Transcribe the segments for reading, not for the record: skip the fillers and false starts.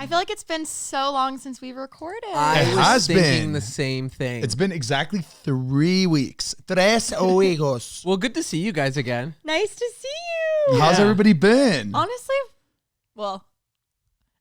I feel like it's been so long since we recorded. I was thinking the same thing. It's been exactly 3 weeks. 3 weeks. Well, good to see you guys again. Nice to see you. How's everybody been? Honestly, well,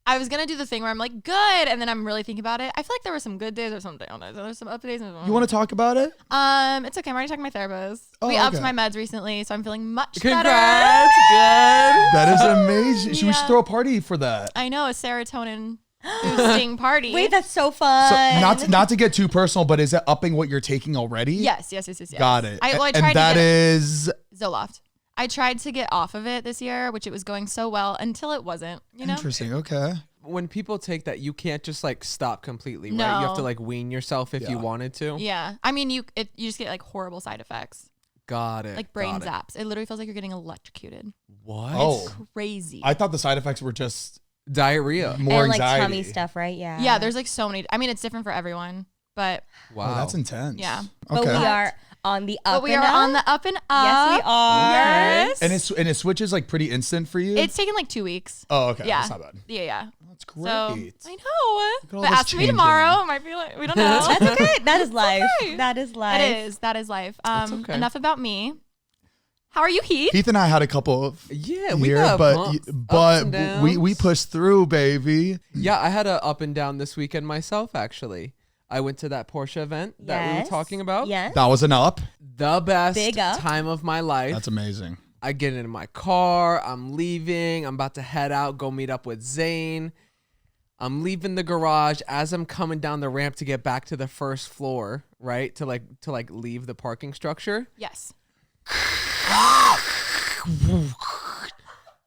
I was going to do the thing where I'm like, good. And then I'm really thinking about it. I feel like there were some good days or something on it. There's some up days. You want to talk about it? It's okay. I'm already talking to my therapist. We upped my meds recently, so I'm feeling much better. Congrats. Good. That is amazing. We should throw a party for that. I know, a serotonin boosting party. Wait, that's so fun. So not to get too personal, but is it upping what you're taking already? Yes. Got it. I tried and that to is Zoloft. I tried to get off of it this year, which it was going so well until it wasn't, you know? Interesting. Okay. When people take that, you can't just like stop completely, No. right? You have to like wean yourself if you wanted to. Yeah. I mean, you just get like horrible side effects. Got it. Like brain zaps. It literally feels like you're getting electrocuted. What? It's crazy. I thought the side effects were just Diarrhea. more and like anxiety. tummy stuff, right? Yeah. Yeah, there's like so many. I mean, it's different for everyone, but Wow. Oh, that's intense. Yeah. But Okay. we are on the up. but we are on the up and up. Yes, we are. Yes. And it switches like pretty instant for you? It's taken like 2 weeks. Oh, okay. Yeah. That's not bad. Yeah. That's great. So I know. Look at all But this ask me changing. tomorrow. It might be like, we don't know. That's okay. That is life. okay. That is life. That is life. okay. Enough about me. How are you, Heath? Heath and I had a couple of Yeah, we here, got but bumps, ups but and downs. we pushed through, baby. Yeah, I had a up and down this weekend myself, actually. I went to that Porsche event that we were talking about. Yes. That was an up. The best Big up. time of my life. That's amazing. I get into my car. I'm leaving. I'm about to head out, go meet up with Zane. I'm leaving the garage as I'm coming down the ramp to get back to the first floor, right? To leave the parking structure. Yes.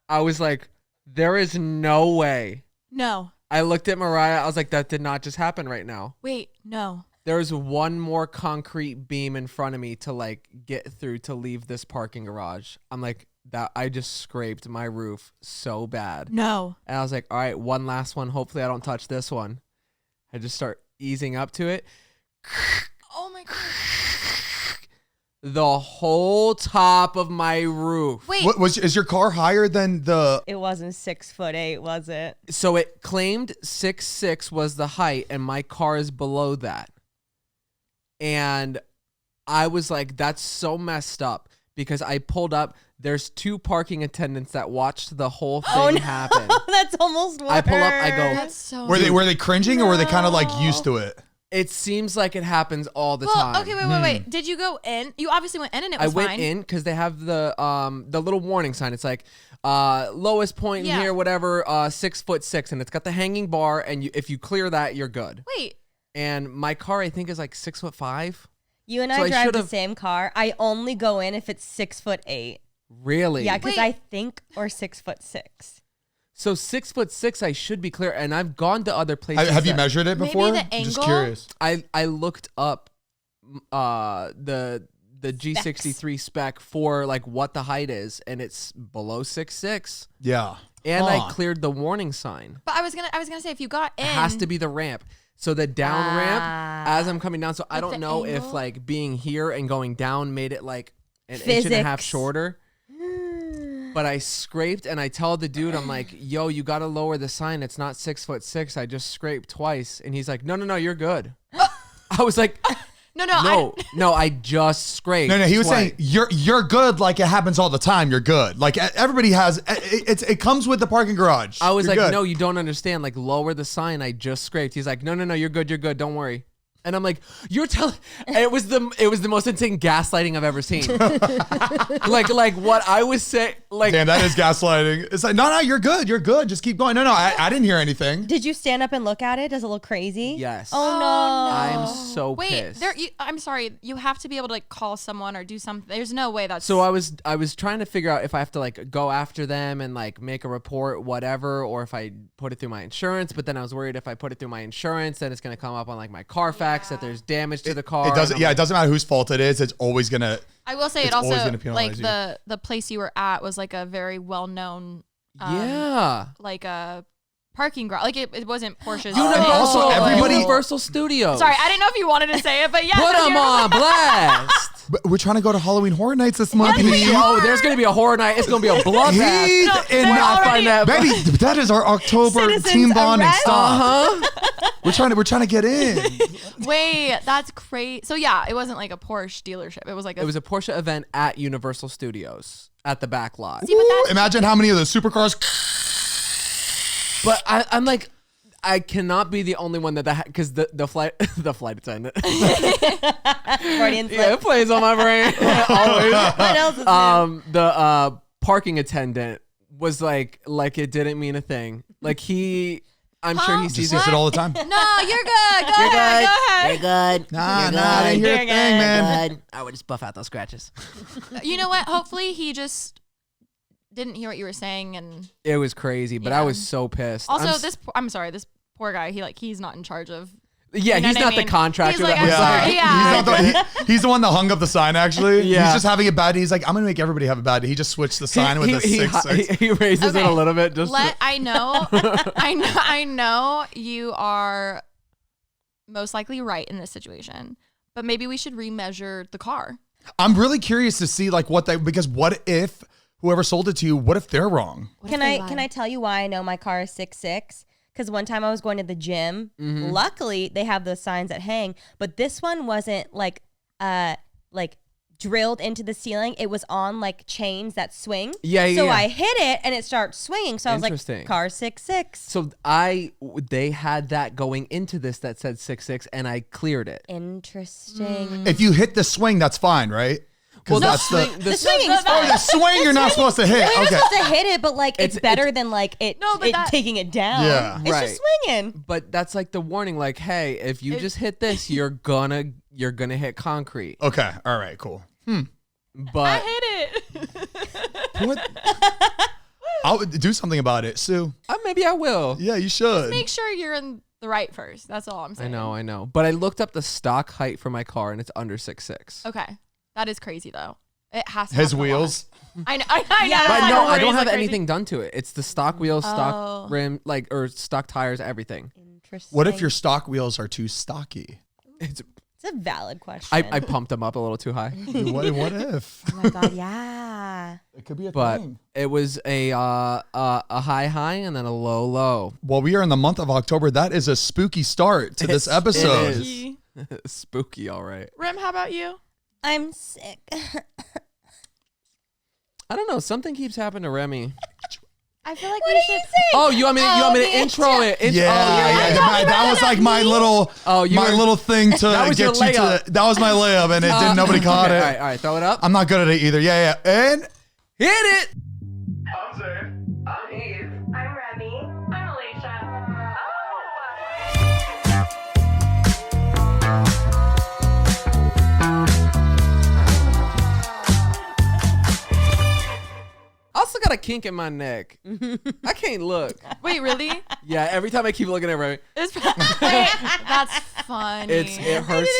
I was like, there is no way. No. I looked at Mariah. I was like, that did not just happen right now. Wait. No. There's one more concrete beam in front of me to like get through to leave this parking garage. I'm like, that I just scraped my roof so bad. No. And I was like, all right, one last one. Hopefully I don't touch this one. I just start easing up to it. Oh my god. The whole top of my roof. Wait. Is your car higher than the? It wasn't 6'8", was it? So it claimed 6'6" was the height, and my car is below that. And I was like, that's so messed up, because I pulled up. There's 2 parking attendants that watched the whole thing happen. That's almost worse. I pull up, I go, That's so. Were they cringing or were they kind of like used to it? it seems like it happens all the time. Okay, wait. Did you go in? You obviously went in and it was fine. I went in because they have the little warning sign. It's like lowest point in here, whatever, 6'6", and it's got the hanging bar, and if you clear that, you're good. Wait. And my car, I think, is like 6'5". You and I drive the same car. I only go in if it's 6'8". Really? Yeah, because I think, or 6'6". So 6'6", I should be clear, and I've gone to other places. Have you measured it before? Maybe the angle? Just curious. I looked up the G63 spec for like what the height is, and it's below 6'6". Yeah. And I cleared the warning sign. But I was gonna say, if you got in, it has to be the ramp. So the down ramp as I'm coming down. So I don't know if like being here and going down made it like an inch and a half shorter. But I scraped, and I tell the dude, I'm like, yo, you got to lower the sign. It's not 6'6". I just scraped twice. And he's like, no, you're good. I was like, no, I just scraped. No, he was twice. saying you're good. Like it happens all the time. You're good. Like everybody has. It comes with the parking garage. I was You're like, good. no, you don't understand. Like lower the sign. I just scraped. He's like, no, you're good. Don't worry. And I'm like, you're telling. It was the most insane gaslighting I've ever seen. like what I was saying. Like, damn, that is gaslighting. It's like, no, you're good. You're good. Just keep going. No, I didn't hear anything. Did you stand up and look at it? Does it look crazy? Yes. Oh no. I'm so pissed. I'm sorry. You have to be able to like call someone or do something. There's no way that's. So I was trying to figure out if I have to like go after them and like make a report, whatever, or if I put it through my insurance. But then I was worried if I put it through my insurance, then it's gonna come up on like my Carfax that there's damage to the car. It doesn't. Yeah, it doesn't matter whose fault it is. It's always gonna. I will say it always also gonna penalize like you. the place you were at was like a very well known. Like a parking garage. Like it wasn't Porsche's. also everybody- Universal Studios. Sorry, I didn't know if you wanted to say it, but yeah. Put them on blast. But we're trying to go to Halloween Horror Nights this month. Oh, there's gonna be a horror night. It's gonna be a bloodbath. Heath and baby, that is our October Citizens team bonding arrest. stuff. We're trying to get in. Wait, that's crazy. So yeah, it wasn't like a Porsche dealership. It was like It was a Porsche event at Universal Studios at the back lot. See, but that's, Imagine how many of those supercars. But I'm like, I cannot be the only one that because the flight attendant. Freudian slip. Yeah, it plays on my brain always. What else is new? The parking attendant was like it didn't mean a thing. Like I'm sure he Just sees says it it. all the time. no, you're good. Go ahead. Go ahead. You're good. Nah, You're I didn't hear a You're thing, good. man. good. I would just buff out those scratches. You know what? Hopefully he just didn't hear what you were saying, and It was crazy, but I was so pissed. also this poor guy. He's not in charge of. Yeah, You know he's what I not the mean? contractor. He's like, that I'm was sorry, yeah. He's the one that hung up the sign, actually. Yeah. He's just having a bad day. He's like, I'm going to make everybody have a bad day. He just switched the sign with a 6-6. He raises it a little bit. Just I know you are most likely right in this situation, but maybe we should remeasure the car. I'm really curious to see like because what if whoever sold it to you, what if they're wrong? Can I tell you why I know my car is 6'6"? Because one time I was going to the gym. Mm-hmm. Luckily, they have those signs that hang, but this one wasn't like drilled into the ceiling. It was on like chains that swing. Yeah. So I hit it and it started swinging. So I was like, Interesting. car 6'6". So they had that going into this that said 6'6", and I cleared it. Interesting. If you hit the swing, that's fine, right? Because that's the swinging is fine. the swing you're not supposed to hit. Well, you're Okay. supposed to hit it, but like it's better than like it that- taking it down. Yeah. It's Right. just swinging. But that's like the warning, like, hey, if you just hit this, you're gonna hit concrete. Okay. All right. Cool. But hit it. What? I'll do something about it, Sue. maybe I will. Yeah, you should. Make sure you're in the right first. That's all I'm I saying. know. But I looked up the stock height for my car, and it's under 6'6". Okay, that is crazy though. It has to His happen a lot. wheels. I know. I know. Yeah. But Like, no, I raise don't have like crazy. anything done to it. It's the stock wheels, Oh. stock rim, or stock tires, everything. Interesting. What if your stock wheels are too stocky? It's It's a valid question. I pumped them up a little too high. What if? Oh my god, yeah. It could be a But thing. it was a high and then a low. Well, we are in the month of October. That is a spooky start to this episode. It is. Spooky, all right. Rem, how about you? I'm sick. I don't know. Something keeps happening to Remi. I feel like What we are should. you saying? Oh, you want me to the intro it? Yeah, that was like my little, little thing to That was get your you to. layup. That was my layup, and it didn't. Nobody caught Okay, it. All right, throw it up. I'm not good at it either. Yeah, and Hit it. I'm Zane. I'm Heath. I'm Remi. I'm Alisha. I also got a kink in my neck. I can't look. Wait, really? Yeah, every time I keep looking at Remi, Wait, that's funny. it hurts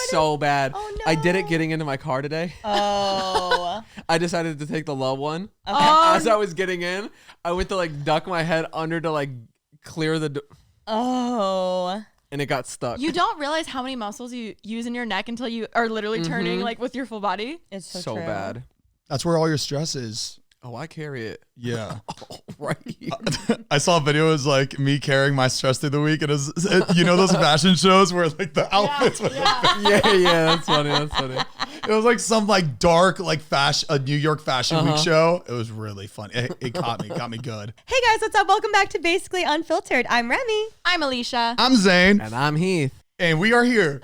so bad. Oh, I did it no. getting into my car today. Oh. I decided to take the low one. Okay. As I was getting in, I went to like duck my head under to like clear the door, Oh. and it got stuck. You don't realize how many muscles you use in your neck until you are literally turning like with your full body. It's so, so true. bad. that's where all your stress is. Oh, I carry it. Yeah. Right here. I saw a video. It was like me carrying my stress through the week, and you know those fashion shows where like the outfits. Yeah, that's funny. It was like some like dark like a New York Fashion Week show. It was really funny. It got me good. Hey guys, what's up? Welcome back to Basically Unfiltered. I'm Remi. I'm Alisha. I'm Zane, And I'm Heath. and we are here,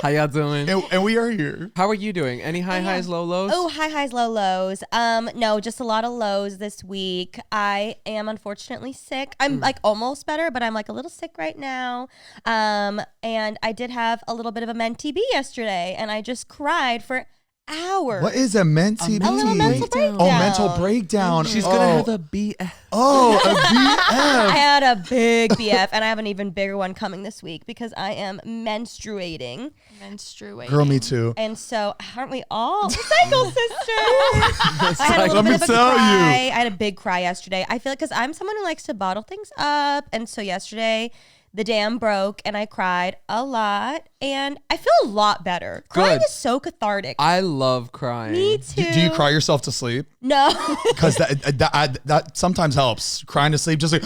How y'all doing? and we are here. How are you doing? Any highs, low lows? Oh, high highs, low lows. No, just a lot of lows this week. I am unfortunately sick. I'm like almost better, but I'm like a little sick right now. And I did have a little bit of a mentee B yesterday, and I just cried for hours. What is a mentee? A little mental breakdown. Oh, mental breakdown. She's gonna have a BF. Oh, a I BF. had a big BF, and I have an even bigger one coming this week because I am menstruating. Menstruating. Girl, me too. And so, aren't we all cycle sisters? I had a little Let me bit of a tell you. cry. I had a big cry yesterday. I feel like because I'm someone who likes to bottle things up, and so yesterday The dam broke and I cried a lot and I feel a lot better. Crying Good. is so cathartic. I love crying. Me too. Do you cry yourself to sleep? No. Because that sometimes helps. Crying to sleep, just like,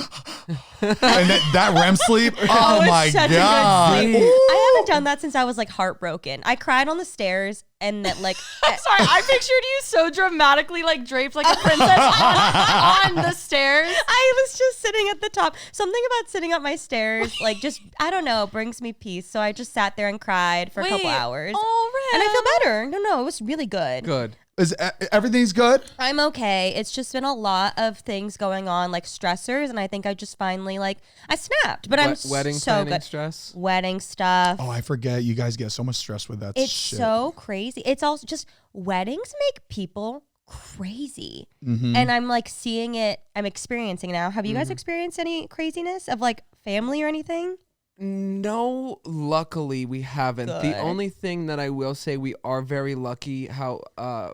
and that REM sleep. Oh it's my such a good God. sleep. I haven't done that since I was like heartbroken. I cried on the stairs and that like. Sorry, I pictured you so dramatically like draped like a princess on the stairs. I was just sitting at the top. Something about sitting up my stairs, like just, I don't know, brings me peace. So I just sat there and cried for a couple hours. Oh, And I feel better. No, it was really good. Good. Is everything's good? I'm okay. It's just been a lot of things going on, like stressors. And I think I just finally, like, I snapped. But I'm Wedding so planning good. stress. Wedding stuff. Oh, I forget. You guys get so much stress with that It's shit. so crazy. It's also just weddings make people crazy. Mm-hmm. And I'm like seeing it, I'm experiencing it now. Have you guys experienced any craziness of like family or anything? No, luckily we haven't. Good. The only thing that I will say, we are very lucky how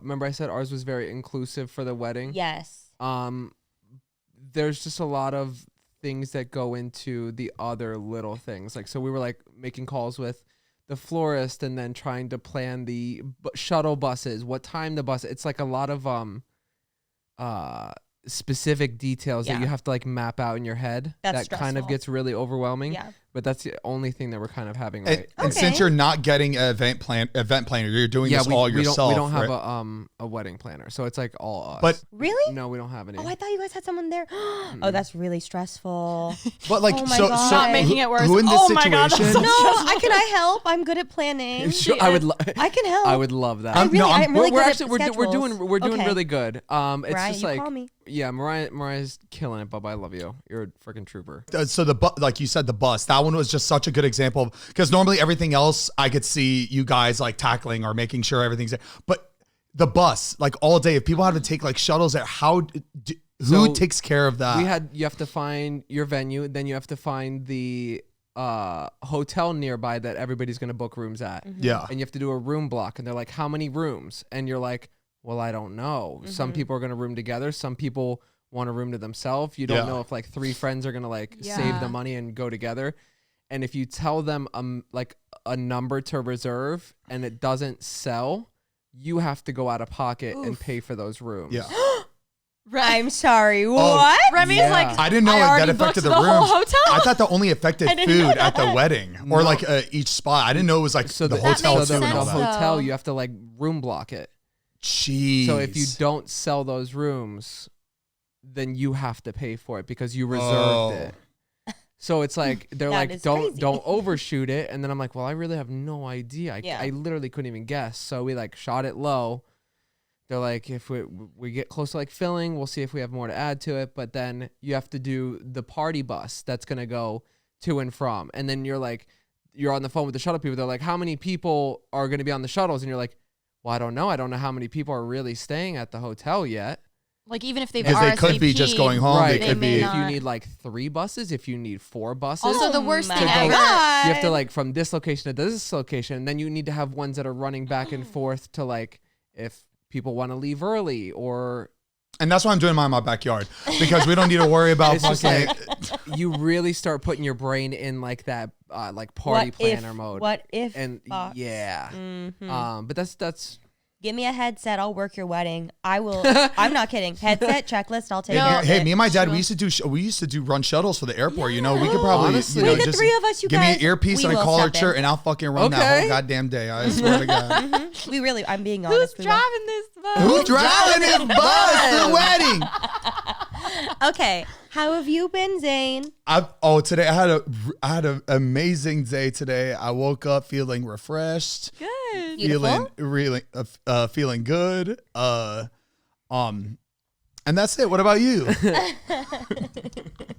remember I said ours was very inclusive for the wedding? Yes. There's just a lot of things that go into the other little things. Like, so we were like making calls with the florist and then trying to plan the shuttle buses, what time the bus. It's like a lot of specific details that you have to like map out in your head. That's that kind of stressful. gets really overwhelming. Yeah. But that's the only thing that we're kind of having And, right. and since you're not getting an event planner, you're doing this all yourself. We don't have right? a wedding planner, so it's like all us. But Really? no, we don't have any. Oh, I thought you guys had someone there. Oh, that's really stressful. But like Oh my so God. so Not making it worse. Who in this Oh situation? my God, that's so No, can I help? I'm good at planning. Sure, I would. I can help. I would love that. I'm really we're good actually at we're doing schedules. we're doing Okay. really good. It's Mariah, just you like call me. yeah, Mariah's killing it, Bubba. I love you. You're a freaking trooper. So like you said, the bus, that one was just such a good example because normally everything else I could see you guys like tackling or making sure everything's there. But the bus, like all day, if people have to take like shuttles there, who takes care of that? You have to find your venue, then you have to find the hotel nearby that everybody's going to book rooms at. Yeah. And you have to do a room block, and they're like, how many rooms? And you're like, well, I don't know. Some people are going to room together. Some people want a room to themselves. You don't know if like 3 friends are going to like save the money and go together. And if you tell them like a number to reserve and it doesn't sell, you have to go out of pocket and pay for those rooms. Yeah. I'm sorry. What? Remy's Yeah. like, I didn't know that already affected booked the whole rooms. hotel. I thought that only affected didn't know food at the that. wedding or No. like each spot. I didn't know it was like So the the hotel makes too and the all sense, that. hotel, though. you have to like room block it. Jeez. So if you don't sell those rooms, then you have to pay for it because you reserved Oh. it. So it's like they're That like, is don't crazy. overshoot it. And then I'm like, well, I really have no idea. I literally couldn't even guess. So we like shot it low. They're like, if we get close to like filling, we'll see if we have more to add to it. But then you have to do the party bus that's gonna go to and from. And then you're on the phone with the shuttle people. They're like, how many people are gonna be on the shuttles? And you're like, well, I don't know. I don't know how many people are really staying at the hotel yet. like even if they've Because they could be RSVP'd, just going home. Right. They could may be. not. If you need like 3 buses, if you need 4 buses. Also, the Oh worst my thing to go- ever. God. You have to like from this location to this location, and then you need to have ones that are running back and forth to like if people want to leave early or And that's why I'm doing mine in my backyard because we don't need to worry about it's just fucking. like you really start putting your brain in like that like party What planner if- mode. What if? And box. yeah. Mhm. But that's Give me a headset. I'll work your wedding. I will. I'm not kidding. Headset checklist. I'll take Hey, care of hey, it. me and my dad, we used to do run shuttles for the airport. You know, we could probably, Honestly. you know, We, the just 3 of us, you give guys, me an earpiece we and a will collar step in. shirt, and I'll fucking run that Okay. whole goddamn day. I swear to God. We really. I'm being Who's honest. we will. driving this bus? Who's driving this bus? The wedding. Okay. How have you been, Zane? Today I had an amazing day today. I woke up feeling refreshed, Good. Beautiful. feeling good. And that's it. What about you?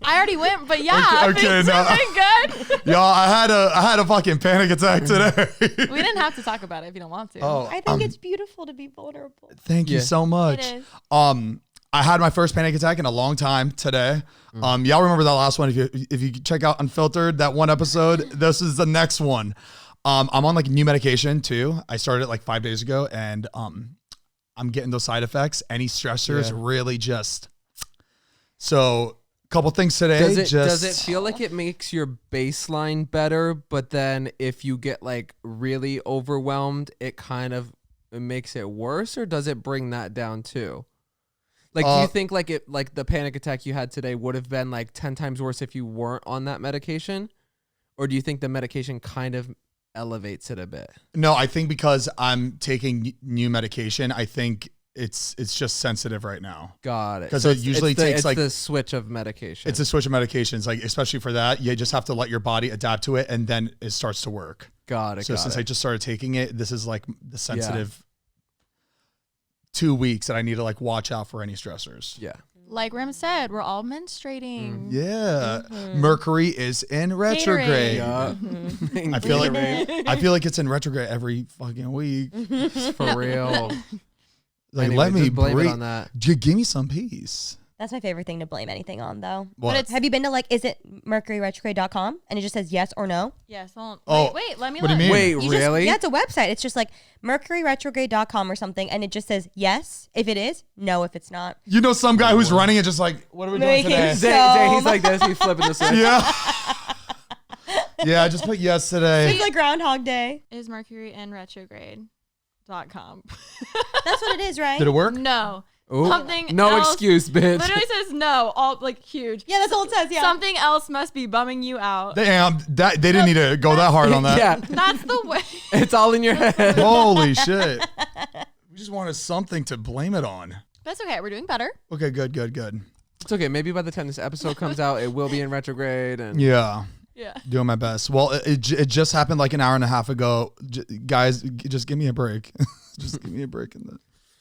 I already went, but yeah, Okay, things no. have been good. Y'all, I had a fucking panic attack today. We didn't have to talk about it if you don't want to. Oh, I think it's beautiful to be vulnerable. thank you Yeah. so much. It is. I had my first panic attack in a long time today. Y'all remember that last one? If you check out Unfiltered, that one episode, this is the next one. I'm on like new medication too. I started it like 5 days ago, and I'm getting those side effects. Any stressors really just so Couple things today. Does it feel like it makes your baseline better, but then if you get like really overwhelmed, it makes it worse, or does it bring that down too? Like, do you think like the panic attack you had today would have been like 10 times worse if you weren't on that medication? Or do you think the medication kind of elevates it a bit? No, I think because I'm taking new medication, I think it's just sensitive right now. Got it. Because it usually takes like the switch of medication. It's a switch of medications. Like, especially for that, you just have to let your body adapt to it, and then it starts to work. Got it. So since I just started taking it, this is like the sensitive 2 weeks that I need to like watch out for any stressors. Yeah. Like Rem said, we're all menstruating. Yeah. Mercury is in retrograde. Yeah. I feel like it's in retrograde every fucking week. For real. Like, Anyway, let me just blame it breathe. on that. Give me some peace. That's my favorite thing to blame anything on, though. What? But it's Have you been to like, is it mercuryretrograde.com? And it just says yes or no? yes. Hold Oh, on. Wait, let me what do you look. mean? Wait, You just- really? yeah, it's a website. It's just like mercuryretrograde.com or something. And it just says yes if it is, no if it's not. You know some guy who's running it just like, what are we doing Making today? sense. He's like this. He's flipping the switch. Yeah. Yeah, I just put yes today. It's like Groundhog Day. Is Mercury in retrograde.com. That's what it is, right? Did it work? No. Ooh, Something no else excuse, bitch. Literally says no, all like huge. Yeah, that's all it says. Yeah. Something else must be bumming you out. Damn, they didn't need to go that hard on that. Yeah, That's the way. it's all in your head. Holy shit. We just wanted something to blame it on. That's okay. We're doing better. Okay, good. It's okay. Maybe by the time this episode comes out, it will be in retrograde. And Yeah. Yeah. Doing my best. Well, it just happened like an hour and a half ago. Guys, just give me a break. Just give me a break.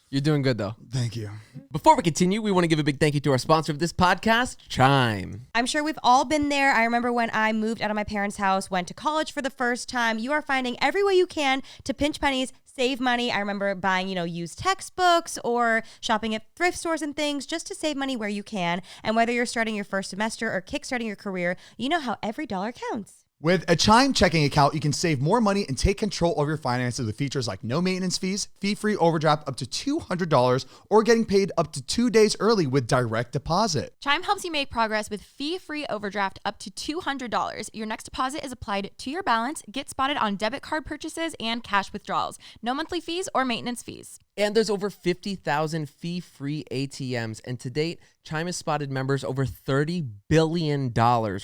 you're doing good, though. Thank you. Before we continue, we want to give a big thank you to our sponsor of this podcast, Chime. I'm sure we've all been there. I remember when I moved out of my parents' house, went to college for the first time. You are finding every way you can to pinch pennies, save money. I remember buying, used textbooks or shopping at thrift stores and things just to save money where you can. And whether you're starting your first semester or kickstarting your career, you know how every dollar counts. With a Chime checking account, you can save more money and take control of your finances with features like no maintenance fees, fee-free overdraft up to $200, or getting paid up to 2 days early with direct deposit. Chime helps you make progress with fee-free overdraft up to $200. Your next deposit is applied to your balance, get spotted on debit card purchases, and cash withdrawals. No monthly fees or maintenance fees. And there's over 50,000 fee-free ATMs. And to date, Chime has spotted members over $30 billion.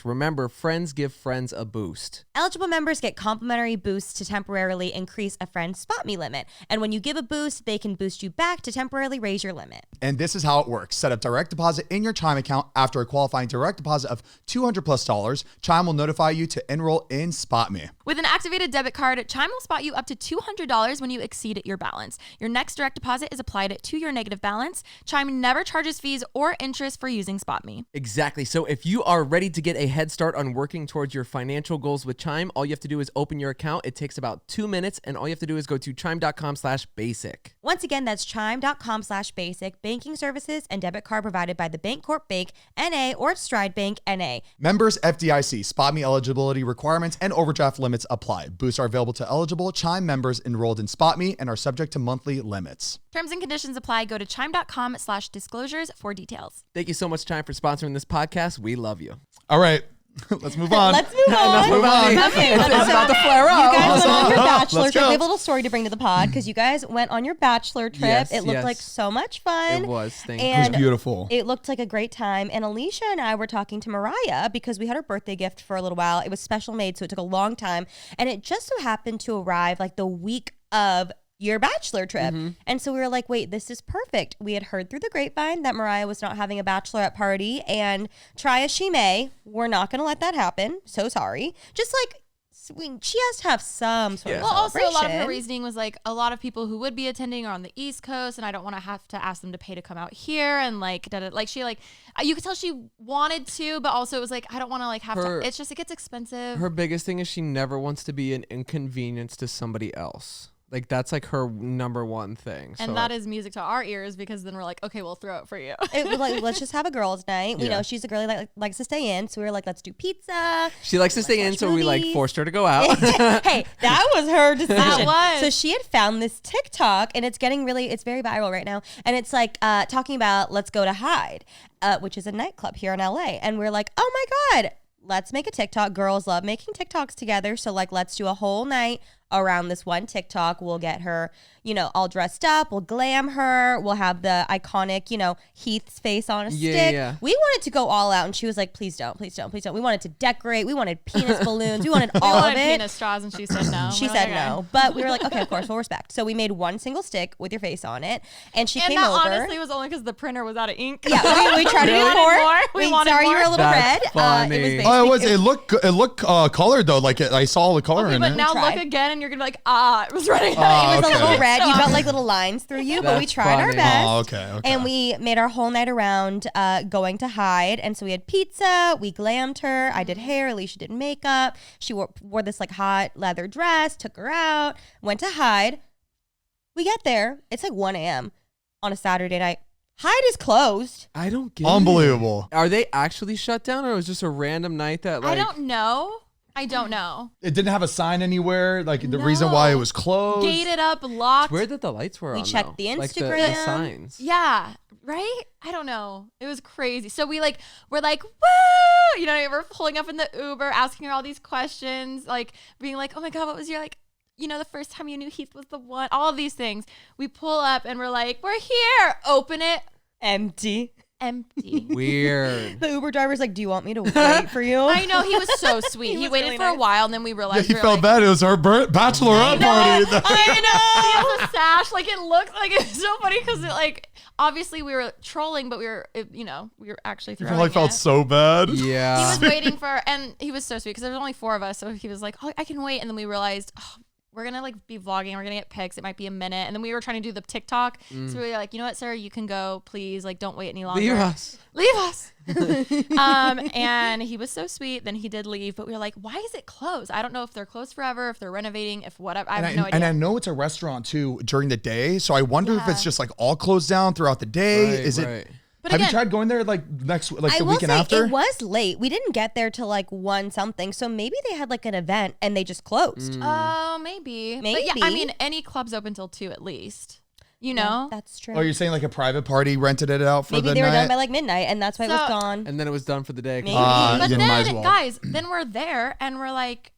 Remember, friends give friends a boost. Eligible members get complimentary boosts to temporarily increase a friend's Spot Me limit. And when you give a boost, they can boost you back to temporarily raise your limit. And this is how it works. Set up direct deposit in your Chime account. After a qualifying direct deposit of $200+, Chime will notify you to enroll in Spot Me. With an activated debit card, Chime will spot you up to $200 when you exceed your balance. Your next direct deposit is applied to your negative balance. Chime never charges fees or interest for using Spot Me. Exactly. So if you are ready to get a head start on working towards your financial goals with Chime, all you have to do is open your account. It takes about 2 minutes, and all you have to do is go to chime.com/basic. Once again, that's chime.com/basic. Banking services and debit card provided by the Bancorp Bank, N.A. or Stride Bank, N.A. Members FDIC, Spot Me eligibility requirements and overdraft limits apply. Boosts are available to eligible Chime members enrolled in Spot Me and are subject to monthly limits. Terms and conditions apply. Go to chime.com/disclosures for details. Thank you so much, Chime, for sponsoring this podcast. We love you. All right, let's move on. Let's move on. Move on. Okay, It's about to flare up. You guys went on your bachelor Let's trip. go. We have a little story to bring to the pod because you guys went on your bachelor trip. Yes, It looked yes. like so much fun. It was. Thank you. It was And beautiful. it looked like a great time. And Alisha and I were talking to Mariah because we had her birthday gift for a little while. It was special made, so it took a long time. And it just so happened to arrive like the week of your bachelor trip. And so we were like, wait, this is perfect. We had heard through the grapevine that Mariah was not having a bachelorette party, and try as she may, we're not going to let that happen. So sorry. Just like, she has to have some sort of Well, also a lot of her celebration. reasoning was like a lot of people who would be attending are on the East Coast, and I don't want to have to ask them to pay to come out here, and like, she like, you could tell she wanted to, but also it was like I don't want to like have Her- to. It's just it gets expensive. Her biggest thing is she never wants to be an inconvenience to somebody else. Like that's like her number one thing. And that is music to our ears because then we're like, okay, we'll throw it for you. It was like, let's just have a girls' night. We Yeah. know she's a girl that likes to stay in, so we were like, let's do pizza. She likes to stay in, watch so we like movies. forced her to go out. Hey, that was her decision. That was. So she had found this TikTok, and it's very viral right now. And it's like talking about let's go to Hyde, which is a nightclub here in LA. And we're like, oh my God, let's make a TikTok. Girls love making TikToks together. So like, let's do a whole night around this one TikTok. We'll get her, all dressed up. We'll glam her. We'll have the iconic, Heath's face on a stick. Yeah. We wanted to go all out. And she was like, please don't, please don't, please don't. We wanted to decorate. We wanted penis balloons. We wanted all We of wanted it. penis straws, and she said no. She We're said like, no, but we were like, okay, of course, we'll respect. So we made one single stick with your face on it, and she And came that over. honestly was only because the printer was out of ink. Yeah, we tried to We do wanted more. more. We wanted sorry, more. you were a little That's red. funny. It was Oh, it was. basically- It looked colored though. Like I saw all the color Okay, in but it. now Tried. look again, and you're gonna be like, it was running. It was okay. a little red. You got like little lines through you, but we That's tried our funny. best. Oh, okay. And we made our whole night around going to Hyde. And so we had pizza. We glammed her. I did hair. Alicia did makeup. She wore this like hot leather dress, took her out, went to Hyde. We get there. It's like 1 a.m. on a Saturday night. Hyde is closed. I don't get Unbelievable. it. Are they actually shut down, or was it just a random night that like? I don't know. It didn't have a sign anywhere. Like the reason why it was closed. Gated up, locked. It's weird that the lights were We on. checked though. the Like the Instagram. signs. Yeah, right? I don't know. It was crazy. So we're like, woo! We're pulling up in the Uber, asking her all these questions, like being like, oh my God, what was your the first time you knew Heath was the one? All of these things. We pull up and we're like, we're here. Open it. Empty. Weird. The Uber driver's like, do you want me to wait for you? I know, he was so sweet. He was waited really for a nice. while, and then we Yeah, realized he we were felt like, bad. It was her bachelorette party. I know. He has a sash. Like it looked like it was so funny because obviously we were trolling, but we were actually You throwing probably felt it. so bad. He Yeah. was waiting for, and he was so sweet because there was only 4 of us, so he was like, "Oh, I can wait." And then we realized, we're gonna be vlogging. We're gonna get pics. It might be a minute. And then we were trying to do the TikTok, so we were like, you know what, sir, you can go, please. Like, don't wait any longer. Leave us. And he was so sweet. Then he did leave, but we were like, why is it closed? I don't know if they're closed forever, if they're renovating, if whatever. I have no idea. And I know it's a restaurant too during the day, so I wonder if it's just like all closed down throughout the day. Right, Is right. it? But Have you again- tried going there like the I will weekend say after? it was late. We didn't get there till like 1 something. So maybe they had like an event and they just closed. Oh, maybe. But yeah, I Maybe. mean, any club's open till 2 at least. You know? That's true. Oh, you're saying like a private party rented it out for Maybe the they were night? done by like midnight and that's why it was So- gone. And then it was done for the day. 'cause Maybe. But you then, might as well. guys, then we're there and we're like,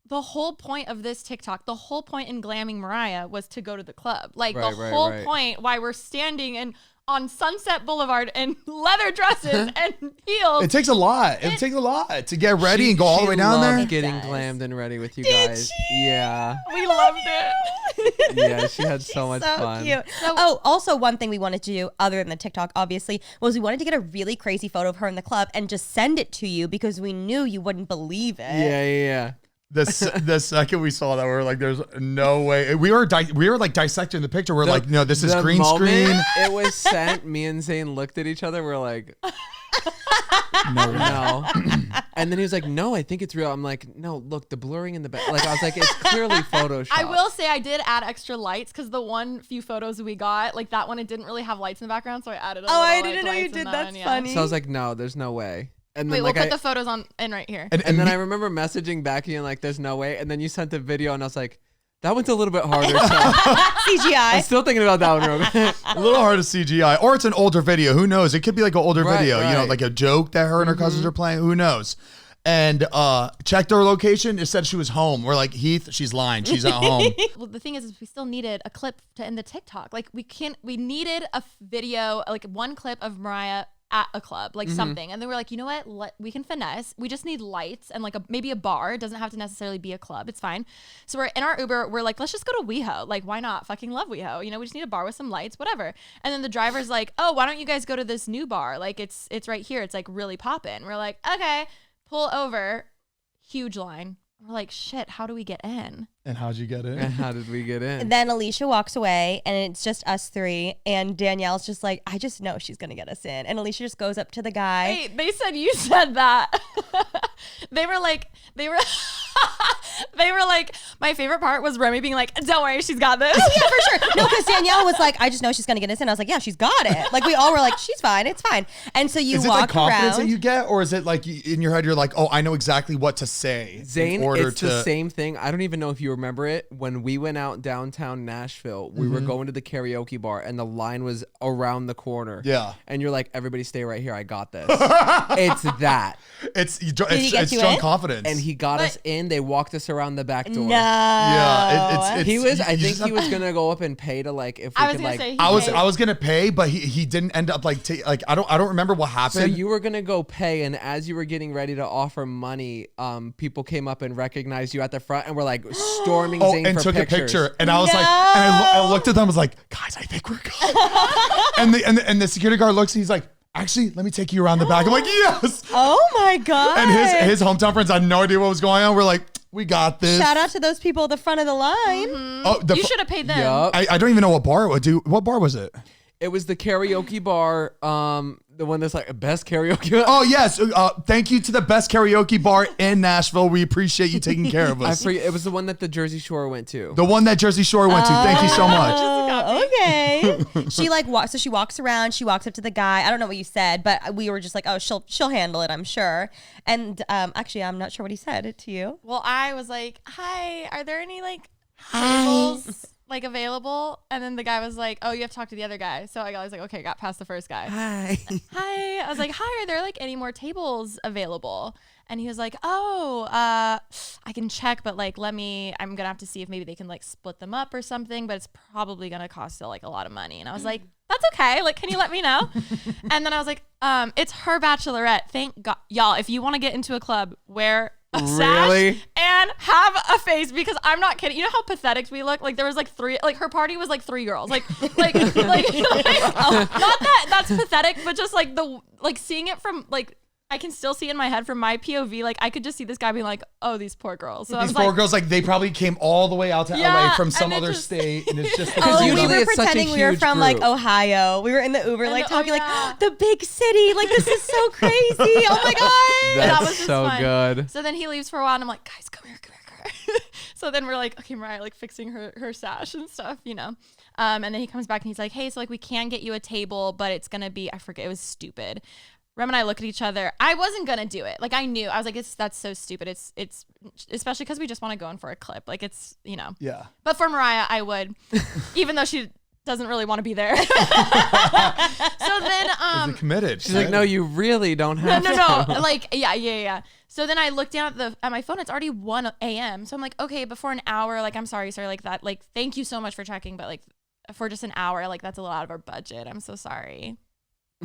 the whole point of this TikTok, the whole point in glamming Mariah was to go to the club. Like Right, the right, whole right. point why we're standing on Sunset Boulevard in leather dresses and heels. It takes a lot. It takes a lot to get ready and go all the way down there. Getting It does. glammed and ready with you guys. Yeah. we loved it. Yeah, she had so much So fun. cute. Oh, also one thing we wanted to do other than the TikTok, obviously, was we wanted to get a really crazy photo of her in the club and just send it to you because we knew you wouldn't believe it. Yeah. The second we saw that, we were like, "There's no way." We were like dissecting the picture. We're like, "No, this is The green moment screen." It was sent. Me and Zane looked at each other. We're like, no. And then he was like, "No, I think it's real." I'm like, "No, look, the blurring in the back." Like I was like, "It's clearly Photoshop." I will say I did add extra lights because the few photos we got, like that one, it didn't really have lights in the background, so I added a little, I like, didn't know you lights in did. that That's one, yeah. funny. So I was like, "No, there's no way." And then Wait, we'll like put the photos in right here. And and then me- I remember messaging back and like, "There's no way." And then you sent the video, and I was like, "That one's a little bit harder." So I'm CGI. still thinking about that one real quick. a little hard to CGI, or it's an older video. Who knows? It could be like an older Right, video. You know, right. like a joke that her and her cousins are playing. Who knows? And checked her location. It said she was home. We're like, Heath, she's lying. She's at home. Well, the thing is we still needed a clip to end the TikTok. Like we needed a video, like one clip of Mariah at a club, like something. And then we're like, you know what? We can finesse. We just need lights and like maybe a bar. It doesn't have to necessarily be a club. It's fine. So we're in our Uber. We're like, let's just go to WeHo. Like, why not? Fucking love WeHo. You know, we just need a bar with some lights, whatever. And then the driver's like, oh, why don't you guys go to this new bar? Like it's right here. It's like really poppin'. We're like, okay, pull over. Huge line. We're like, shit, how do we get in? And how'd you get And in? how did we get in? And then Alicia walks away and it's just us 3. And Danielle's just like, I just know she's going to get us in. And Alicia just goes up to the guy. Wait, they said you said that. They were They were like, my favorite part was Remi being like, don't worry, she's got this. Oh, yeah, for sure. No, because Danielle was like, I just know she's going to get us in. I was like, yeah, she's got it. Like, we all were like, she's fine. It's fine. And so you Is it like walk confidence around. that you get, or is it like in your head you're like, oh, I know exactly what to say? Zane, in order it's to the same thing. I don't even know if you remember it. When we went out downtown Nashville, we were going to the karaoke bar and the line was around the corner. Yeah. And you're like, everybody stay right here. I got this. It's that. Did he get It's you strong in? confidence. And he got us in. They walked us around the back door. No. Yeah, He was, I think he was going to go up and pay to like, if we I was could gonna like. say, I was gonna pay, but he didn't end up like I don't remember what happened. So you were gonna go pay, and as you were getting ready to offer money, people came up and recognized you at the front, and were like storming Zane and for took pictures. a picture, and I was like, and I looked at them, I was like, guys, I think we're good. and the security guard looks, and he's like, actually, let me take you around the back. I'm like, yes. Oh my God. And his hometown friends had no idea what was going on. We're like, we got this. Shout out to those people at the front of the line. Oh, you should have paid them. Yup. I don't even know what bar it would do. What bar was it? It was the karaoke bar, the one that's like best karaoke. Oh yes, thank you to the best karaoke bar in Nashville. We appreciate you taking care of I us. forget. It was the one that the Jersey Shore went to. The one that Jersey Shore went to. Thank you so much. Oh, okay. She like walks. So she walks around. She walks up to the guy. I don't know what you said, but we were just like, oh, she'll handle it, I'm sure. And actually, I'm not sure what he said to you. Well, I was like, hi, are there any like tables like available? And then the guy was like, oh, you have to talk to the other guy. So I was like, okay, got past the first guy. Hi. Hi. I was like, hi, are there like any more tables available? And he was like, oh, I can check, but like, I'm going to have to see if maybe they can like split them up or something, but it's probably going to cost like a lot of money. And I was like, that's okay. Like, can you let me know? And then I was like, it's her bachelorette. Thank God. Y'all, if you want to get into a club, wear a sash and have a face, because I'm not kidding. You know how pathetic we look? Like there was like three, like her party was like 3 girls. Like, not that that's pathetic, but just like seeing it from like, I can still see in my head from my POV, like I could just see this guy being like, oh, these poor girls. So These poor girls, like they probably came all the way out to LA from some other state, and it's just Because Oh, usually we were it's such a pretending we were huge from like group. Ohio. We were in the Uber, like talking yeah. like the big city. Like this is so crazy. Oh my God. That's that was just so fun. good. So then he leaves for a while, and I'm like, guys, come here. So then we're like, okay, Mariah, like fixing her sash and stuff, you know. And then he comes back and he's like, hey, so like we can get you a table, but it's gonna be, I forget, it was stupid. Rem and I look at each other. I wasn't gonna do it. Like I knew. I was like, that's so stupid. It's especially because we just want to go in for a clip. Like it's, you know. yeah. But for Mariah, I would, even though she doesn't really want to be there. So then, Is it committed? She's like, no, you really don't have no. to. Like, yeah. So then I look down at my phone. It's already 1 a.m. So I'm like, okay, before an hour, like, I'm sorry, like that. Like, thank you so much for checking. But like for just an hour, like that's a lot of our budget. I'm so sorry.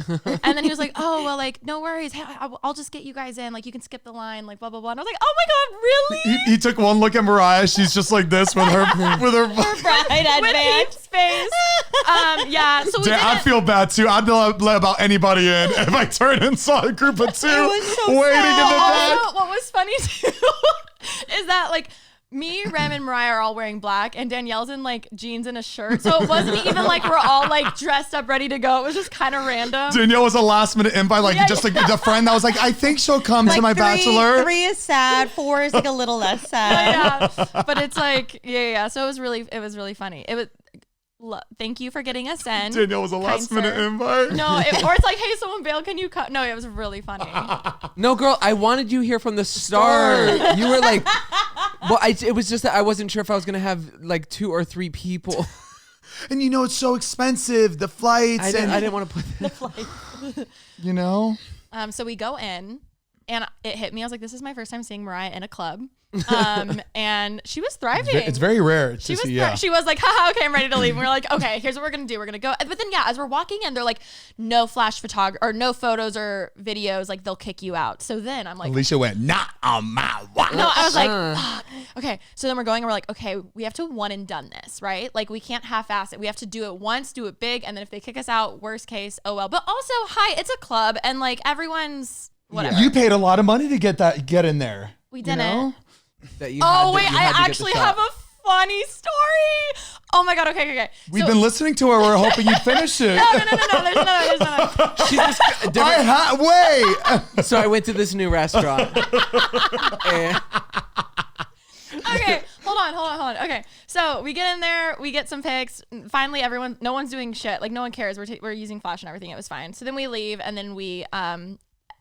And then he was like, oh, well, like, no worries. Hey, I'll just get you guys in. Like, you can skip the line, like, blah, blah, blah. And I was like, oh my God, really? He took one look at Mariah. She's just like this with her Bride With advance. Heath's face. Yeah. So we Damn, I didn't- feel bad too. I'd let about anybody in if I turned and saw a group of two was so waiting sad. in the back. Also, what was funny too is that like me, Rem, and Mariah are all wearing black, and Danielle's in like jeans and a shirt. So it wasn't even like we're all like dressed up, ready to go. It was just kind of random. Danielle was a last minute invite, like Yeah, just like the friend that was like, I think she'll come to my Like bachelor. 3 is sad. 4 is like a little less sad. Yeah, but it's like yeah. So it was really funny. It was. Thank you for getting us in. Danielle was a last minute sir. invite. No, or it's like, hey, someone bail, can you cut? No, it was really funny. No, girl, I wanted you here from the start. You were like, well, it was just that I wasn't sure if I was going to have like 2 or 3 people. And you know, it's so expensive, the flights. I didn't want to put that. You know? So we go in, and it hit me. I was like, this is my first time seeing Mariah in a club. And she was thriving. It's very rare to She was, see, yeah. she was like, haha, okay, I'm ready to leave. And we were like, okay, here's what we're going to do. We're going to go. But then, yeah, as we're walking in, they're like, no flash photography or no photos or videos. Like, they'll kick you out. So then I'm like, Alisha went, not on my watch. no, I was like, fuck. Okay. So then we're going and we're like, okay, we have to one and done this, right? Like, we can't half-ass it. We have to do it once, do it big. And then if they kick us out, worst case, oh well. But also, hi, it's a club. And like, everyone's whatever. You paid a lot of money to get in there. We you didn't. know? That you had Oh, to- wait, you had to I get actually the have shot. a funny story. Oh my God. Okay. We've been listening to her. We're hoping you'd finish it. No. There's another. She just Wait. So I went to this new restaurant. and So we get in there, we get some pics. Finally, no one's doing shit. Like no one cares. We're using Flash and everything. It was fine. So then we leave, and then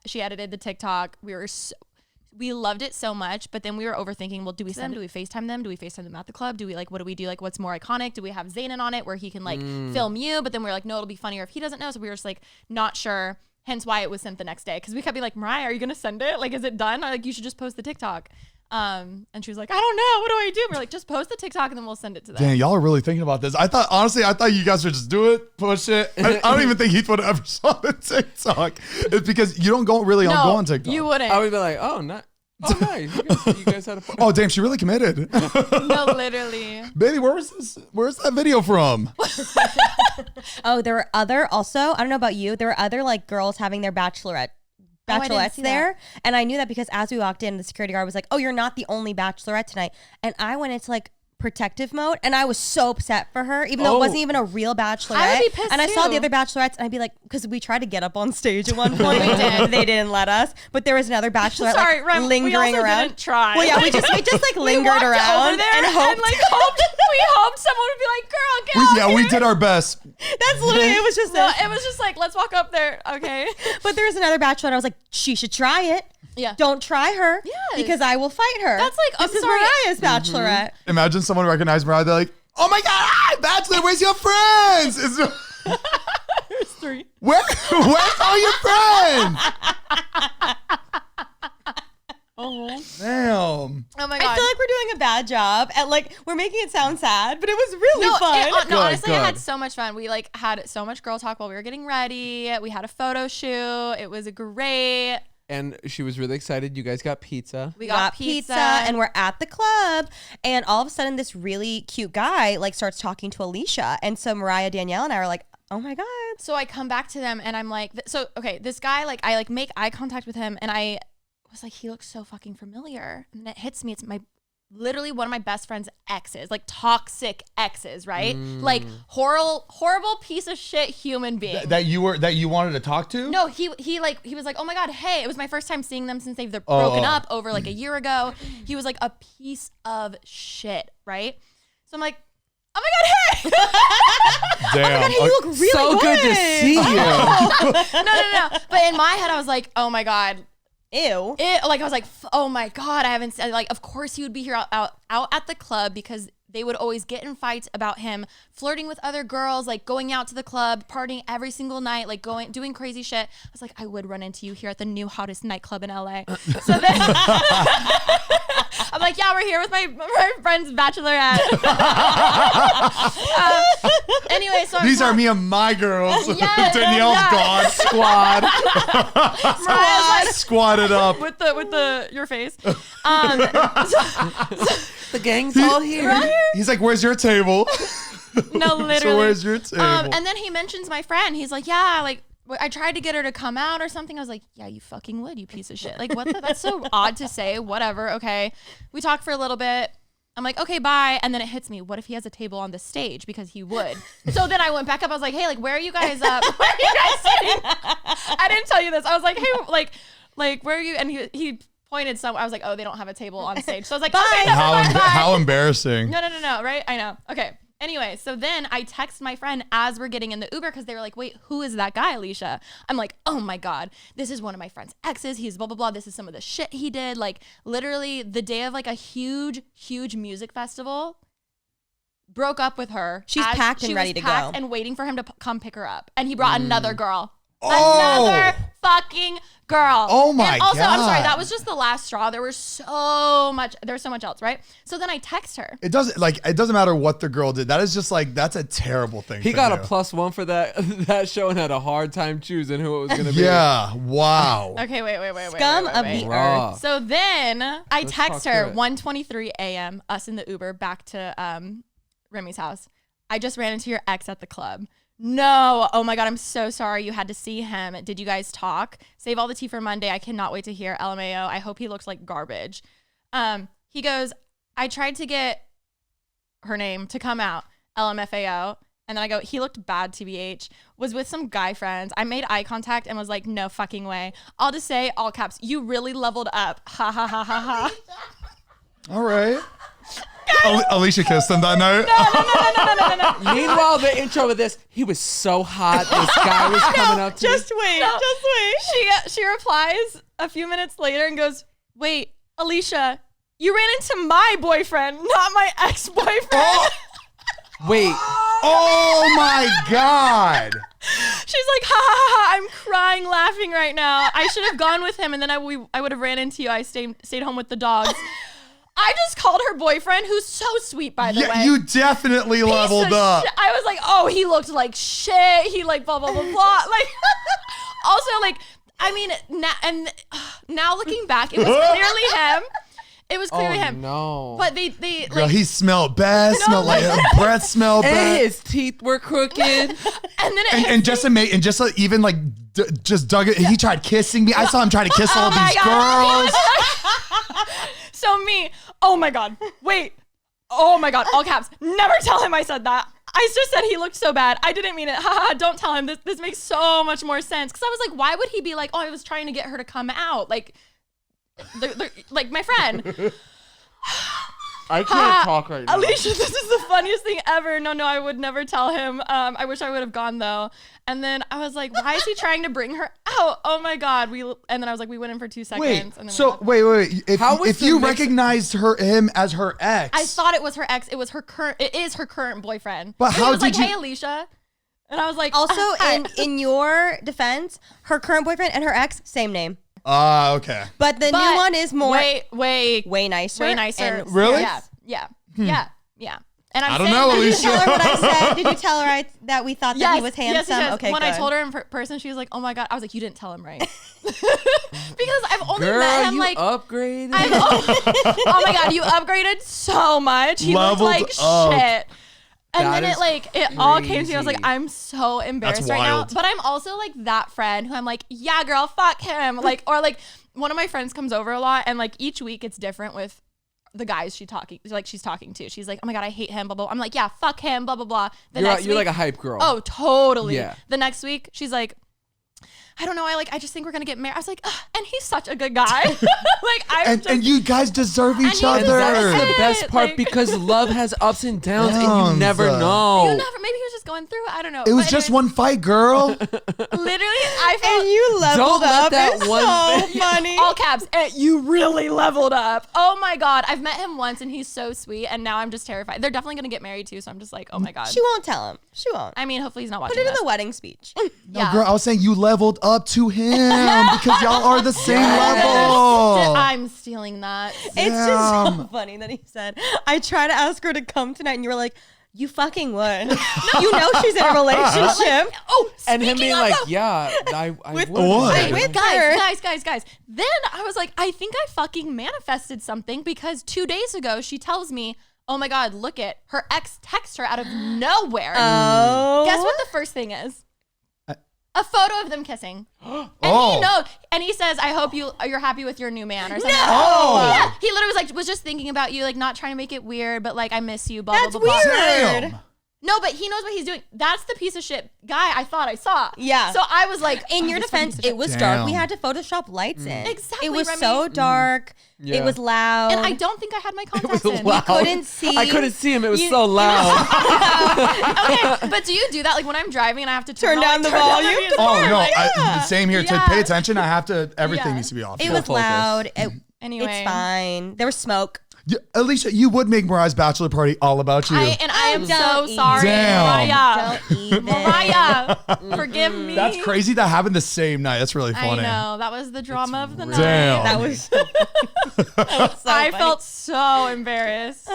she edited the TikTok. We loved it so much, but then we were overthinking, well, do we send them? Do we FaceTime them? Do we FaceTime them at the club? Do we what do we do? Like, what's more iconic? Do we have Zane in on it where he can film you? But then we were like, no, it'll be funnier if he doesn't know. So we were just like, not sure. Hence why it was sent the next day. Cause we kept being like, Mariah, are you going to send it? Like, is it done? Or like, you should just post the TikTok. And she was like, I don't know. What do I do? And we're like, just post the TikTok and then we'll send it to them. Damn, y'all are really thinking about this. I thought you guys would just do it, push it. I don't even think Heath would ever saw the TikTok. It's because you don't go on TikTok. You wouldn't. I would be like, oh, nice. You guys had a fun. Oh, damn, she really committed. No, literally. Baby, where's that video from? Oh, there were other also, I don't know about you, there were other like girls having their bachelorettes there. And I knew that because as we walked in, the security guard was like, oh, you're not the only bachelorette tonight. And I went into like protective mode and I was so upset for her, even though it wasn't even a real bachelorette. I would be pissed and I saw too. the other bachelorettes and I'd be like, because we tried to get up on stage at one point. They didn't let us. But there was another bachelorette Sorry, like, lingering we also around. Didn't try. Well, yeah, we just like lingered over around there and hoped. We hoped someone would be like, girl, get out here. We did our best. That's literally, it was just it was just like, let's walk up there. Okay. But there was another bachelorette. I was like, she should try it. Yeah. Don't try her. Yes. Because I will fight her. That's like, this is Mariah's bachelorette. Imagine someone recognized Mariah. They're like, oh my God, Bachelor, where's your friends? There's 3. Where's all your friends? Oh. Damn. Oh my God. I feel like we're doing a bad job at like, we're making it sound sad, but it was really fun. No, honestly, I had so much fun. We like had so much girl talk while we were getting ready. We had a photo shoot. It was great. And she was really excited. You guys got pizza. We got pizza and we're at the club. And all of a sudden, this really cute guy like starts talking to Alisha. And so Mariah, Danielle, and I are like, oh my God. So I come back to them and I'm like, this guy, like I like make eye contact with him and I was like, he looks so fucking familiar. And then it hits me. It's literally one of my best friend's exes, like toxic exes, right? Like horrible piece of shit human being. That you wanted to talk to? No, he was like, oh my God, hey, it was my first time seeing them since they've broken up over like a year ago. He was like a piece of shit, right? So I'm like, oh my God, hey! Damn. Oh my God, hey, you look really so good to see you. No. But in my head, I was like, oh my God. Ew. Like I was like, oh my God, I haven't said, like, of course he would be here out at the club because they would always get in fights about him flirting with other girls, like going out to the club, partying every single night, like doing crazy shit. I was like, I would run into you here at the new hottest nightclub in LA. So then I'm like, yeah, we're here with my friend's bachelorette. Anyway, so these are me and my girls. Yes, Danielle's gone. Squad. Mariah's like, squatted up with your face. The gang's all here. Right? He's like, where's your table? No, literally. So where's your table? And then he mentions my friend. He's like, yeah, like I tried to get her to come out or something. I was like, yeah, you fucking would, you piece of shit. Like, what? That's so odd to say. Whatever. Okay. We talked for a little bit. I'm like, okay, bye. And then it hits me. What if he has a table on the stage? Because he would. So then I went back up. I was like, hey, like, where are you guys up? Where are you guys sitting? I didn't tell you this. I was like, hey, like, where are you? And he pointed somewhere. I was like, oh, they don't have a table on stage. So I was like, okay, never mind, bye. How embarrassing. No, right? I know. Okay. Anyway, so then I text my friend as we're getting in the Uber because they were like, wait, who is that guy, Alisha? I'm like, oh my God, this is one of my friend's exes. He's blah, blah, blah. This is some of the shit he did. Like literally the day of like a huge music festival, broke up with her. She's packed and ready to go. And waiting for him to come pick her up. And he brought another girl. Oh. Another fucking girl. Oh my and also, God. I'm sorry, that was just the last straw. There was so much else, right? So then I text her. It doesn't matter what the girl did. That is just like, that's a terrible thing. He got a +1 for that show and had a hard time choosing who it was gonna be. Yeah. Wow. Okay, wait. Scum of the Raw. earth. So then I text talk her through it. 1:23 a.m. us in the Uber back to Remi's house. I just ran into your ex at the club. No. Oh my God. I'm so sorry you had to see him. Did you guys talk? Save all the tea for Monday. I cannot wait to hear. LMAO. I hope he looks like garbage. He goes, I tried to get her name to come out. LMFAO. And then I go, he looked bad, TBH. Was with some guy friends. I made eye contact and was like, no fucking way. I'll just say, all caps, you really leveled up. Ha ha ha ha ha. All right. Alisha kissed him that night. No. Meanwhile, the intro of this, he was so hot. This guy was coming up to me. Just wait. She replies a few minutes later and goes, "Wait, Alisha, you ran into my boyfriend, not my ex-boyfriend." Oh. Wait. Oh my God. She's like, ha ha ha, I'm crying laughing right now. I should have gone with him and then I would have ran into you. I stayed home with the dogs. I just called her boyfriend, who's so sweet, by the way. You definitely leveled up. I was like, oh, he looked like shit. He like blah, blah, blah, blah. Like, also like, I mean, now looking back, it was clearly him. It was clearly him. No. But they Girl, like, he smelled bad, smelled like breath smelled and bad. his teeth were crooked. and then And just even like just dug it. He tried kissing me. I saw him try to kiss all these girls. So me, oh my God, wait, oh my God, all caps, never tell him I said that. I just said he looked so bad. I didn't mean it. Haha, don't tell him. This makes so much more sense. Because I was like, why would he be like, oh, I was trying to get her to come out? Like, like my friend. I can't talk right now. Alisha, this is the funniest thing ever. No, I would never tell him. I wish I would have gone though. And then I was like, why is he trying to bring her out? Oh my God. And then I was like, we went in for 2 seconds. Wait, and then so wait. If you mix- recognized him as her ex, I thought it was her ex. It is her current boyfriend. But he how was did like, you- hey, Alisha. And I was like, Also, hi. in your defense, her current boyfriend and her ex, same name. okay. But the new one is more way nicer. way nicer. And Really? Yeah. And I'm I don't saying, know, Did you Alisha. tell her what I said? Did you tell her that we thought that he was handsome? Yes. Okay, when good. I told her in person, she was like, "Oh my God!" I was like, "You didn't tell him right," because I've only Girl, met him you like. upgraded. Oh my God! You upgraded so much. He looked Leveled like up. shit. And That then is it all came to me. I was like, crazy. I'm so embarrassed That's right now. wild. But I'm also like that friend who I'm like, yeah, girl, fuck him. Like, or like one of my friends comes over a lot, and like each week it's different with the guys she's talking to. She's like, oh my God, I hate him, blah, blah. I'm like, yeah, fuck him, blah, blah, blah. The next You're week, like a hype girl. oh, totally. Yeah. The next week, she's like, I don't know. I just think we're gonna get married. I was like, ugh, and he's such a good guy. And you guys deserve each you other. deserve That's the it. best part Like- because love has ups and downs, and you Downs. never know. you never. Maybe he was just going through it. I don't know. It was But just anyways, one fight, girl. Literally, I felt. And you leveled Don't let up. that It's one so thing- funny. All caps, and you really leveled up. Oh my God. I've met him once and he's so sweet. And now I'm just terrified. They're definitely going to get married too. So I'm just like, oh my God. She won't tell him. She won't. I mean, hopefully he's not Put watching it in this. the wedding speech. No, girl, I was saying you leveled up to him because y'all are the same level. I'm stealing that. It's just so Damn. funny that he said, I tried to ask her to come tonight, and you were like, you fucking would. You know she's in a relationship. Oh, And him speaking being of like, the- yeah, I With- would. What? Yeah. With her. guys. Then I was like, I think I fucking manifested something because 2 days ago she tells me, oh my God, look it. Her ex texts her out of nowhere. Oh. Guess what the first thing is? A photo of them kissing. And Oh. he knows. And he says, I hope you're happy with your new man or something. Oh. Yeah. He literally was just thinking about you, like not trying to make it weird, but like I miss you, blah, That's blah, blah, blah. weird. Damn. No, but he knows what he's doing. That's the piece of shit guy I thought I saw. Yeah. So I was like, In oh, your this fucking defense, piece of it was Damn. dark. We had to Photoshop lights in. Exactly, It was Remi. so dark. Yeah. It was loud. And I don't think I had my It contacts was in. loud. couldn't see. I couldn't see him. It was You- so loud. Okay, but do you do that like when I'm driving and I have to turn down the volume? music? Oh no! Like, Same here. Yeah. To pay attention, I have to. Everything Yeah. needs to be off. It Yeah. was focus. loud. Anyway. It's fine. There was smoke. Alicia, you would make Mariah's bachelor party all about you. I am so Don't sorry, Damn. Mariah. Don't even. Mariah, forgive me. That's crazy. That happened the same night. That's really I funny. know. That was the drama of the night. Damn. That was so I funny. felt so embarrassed.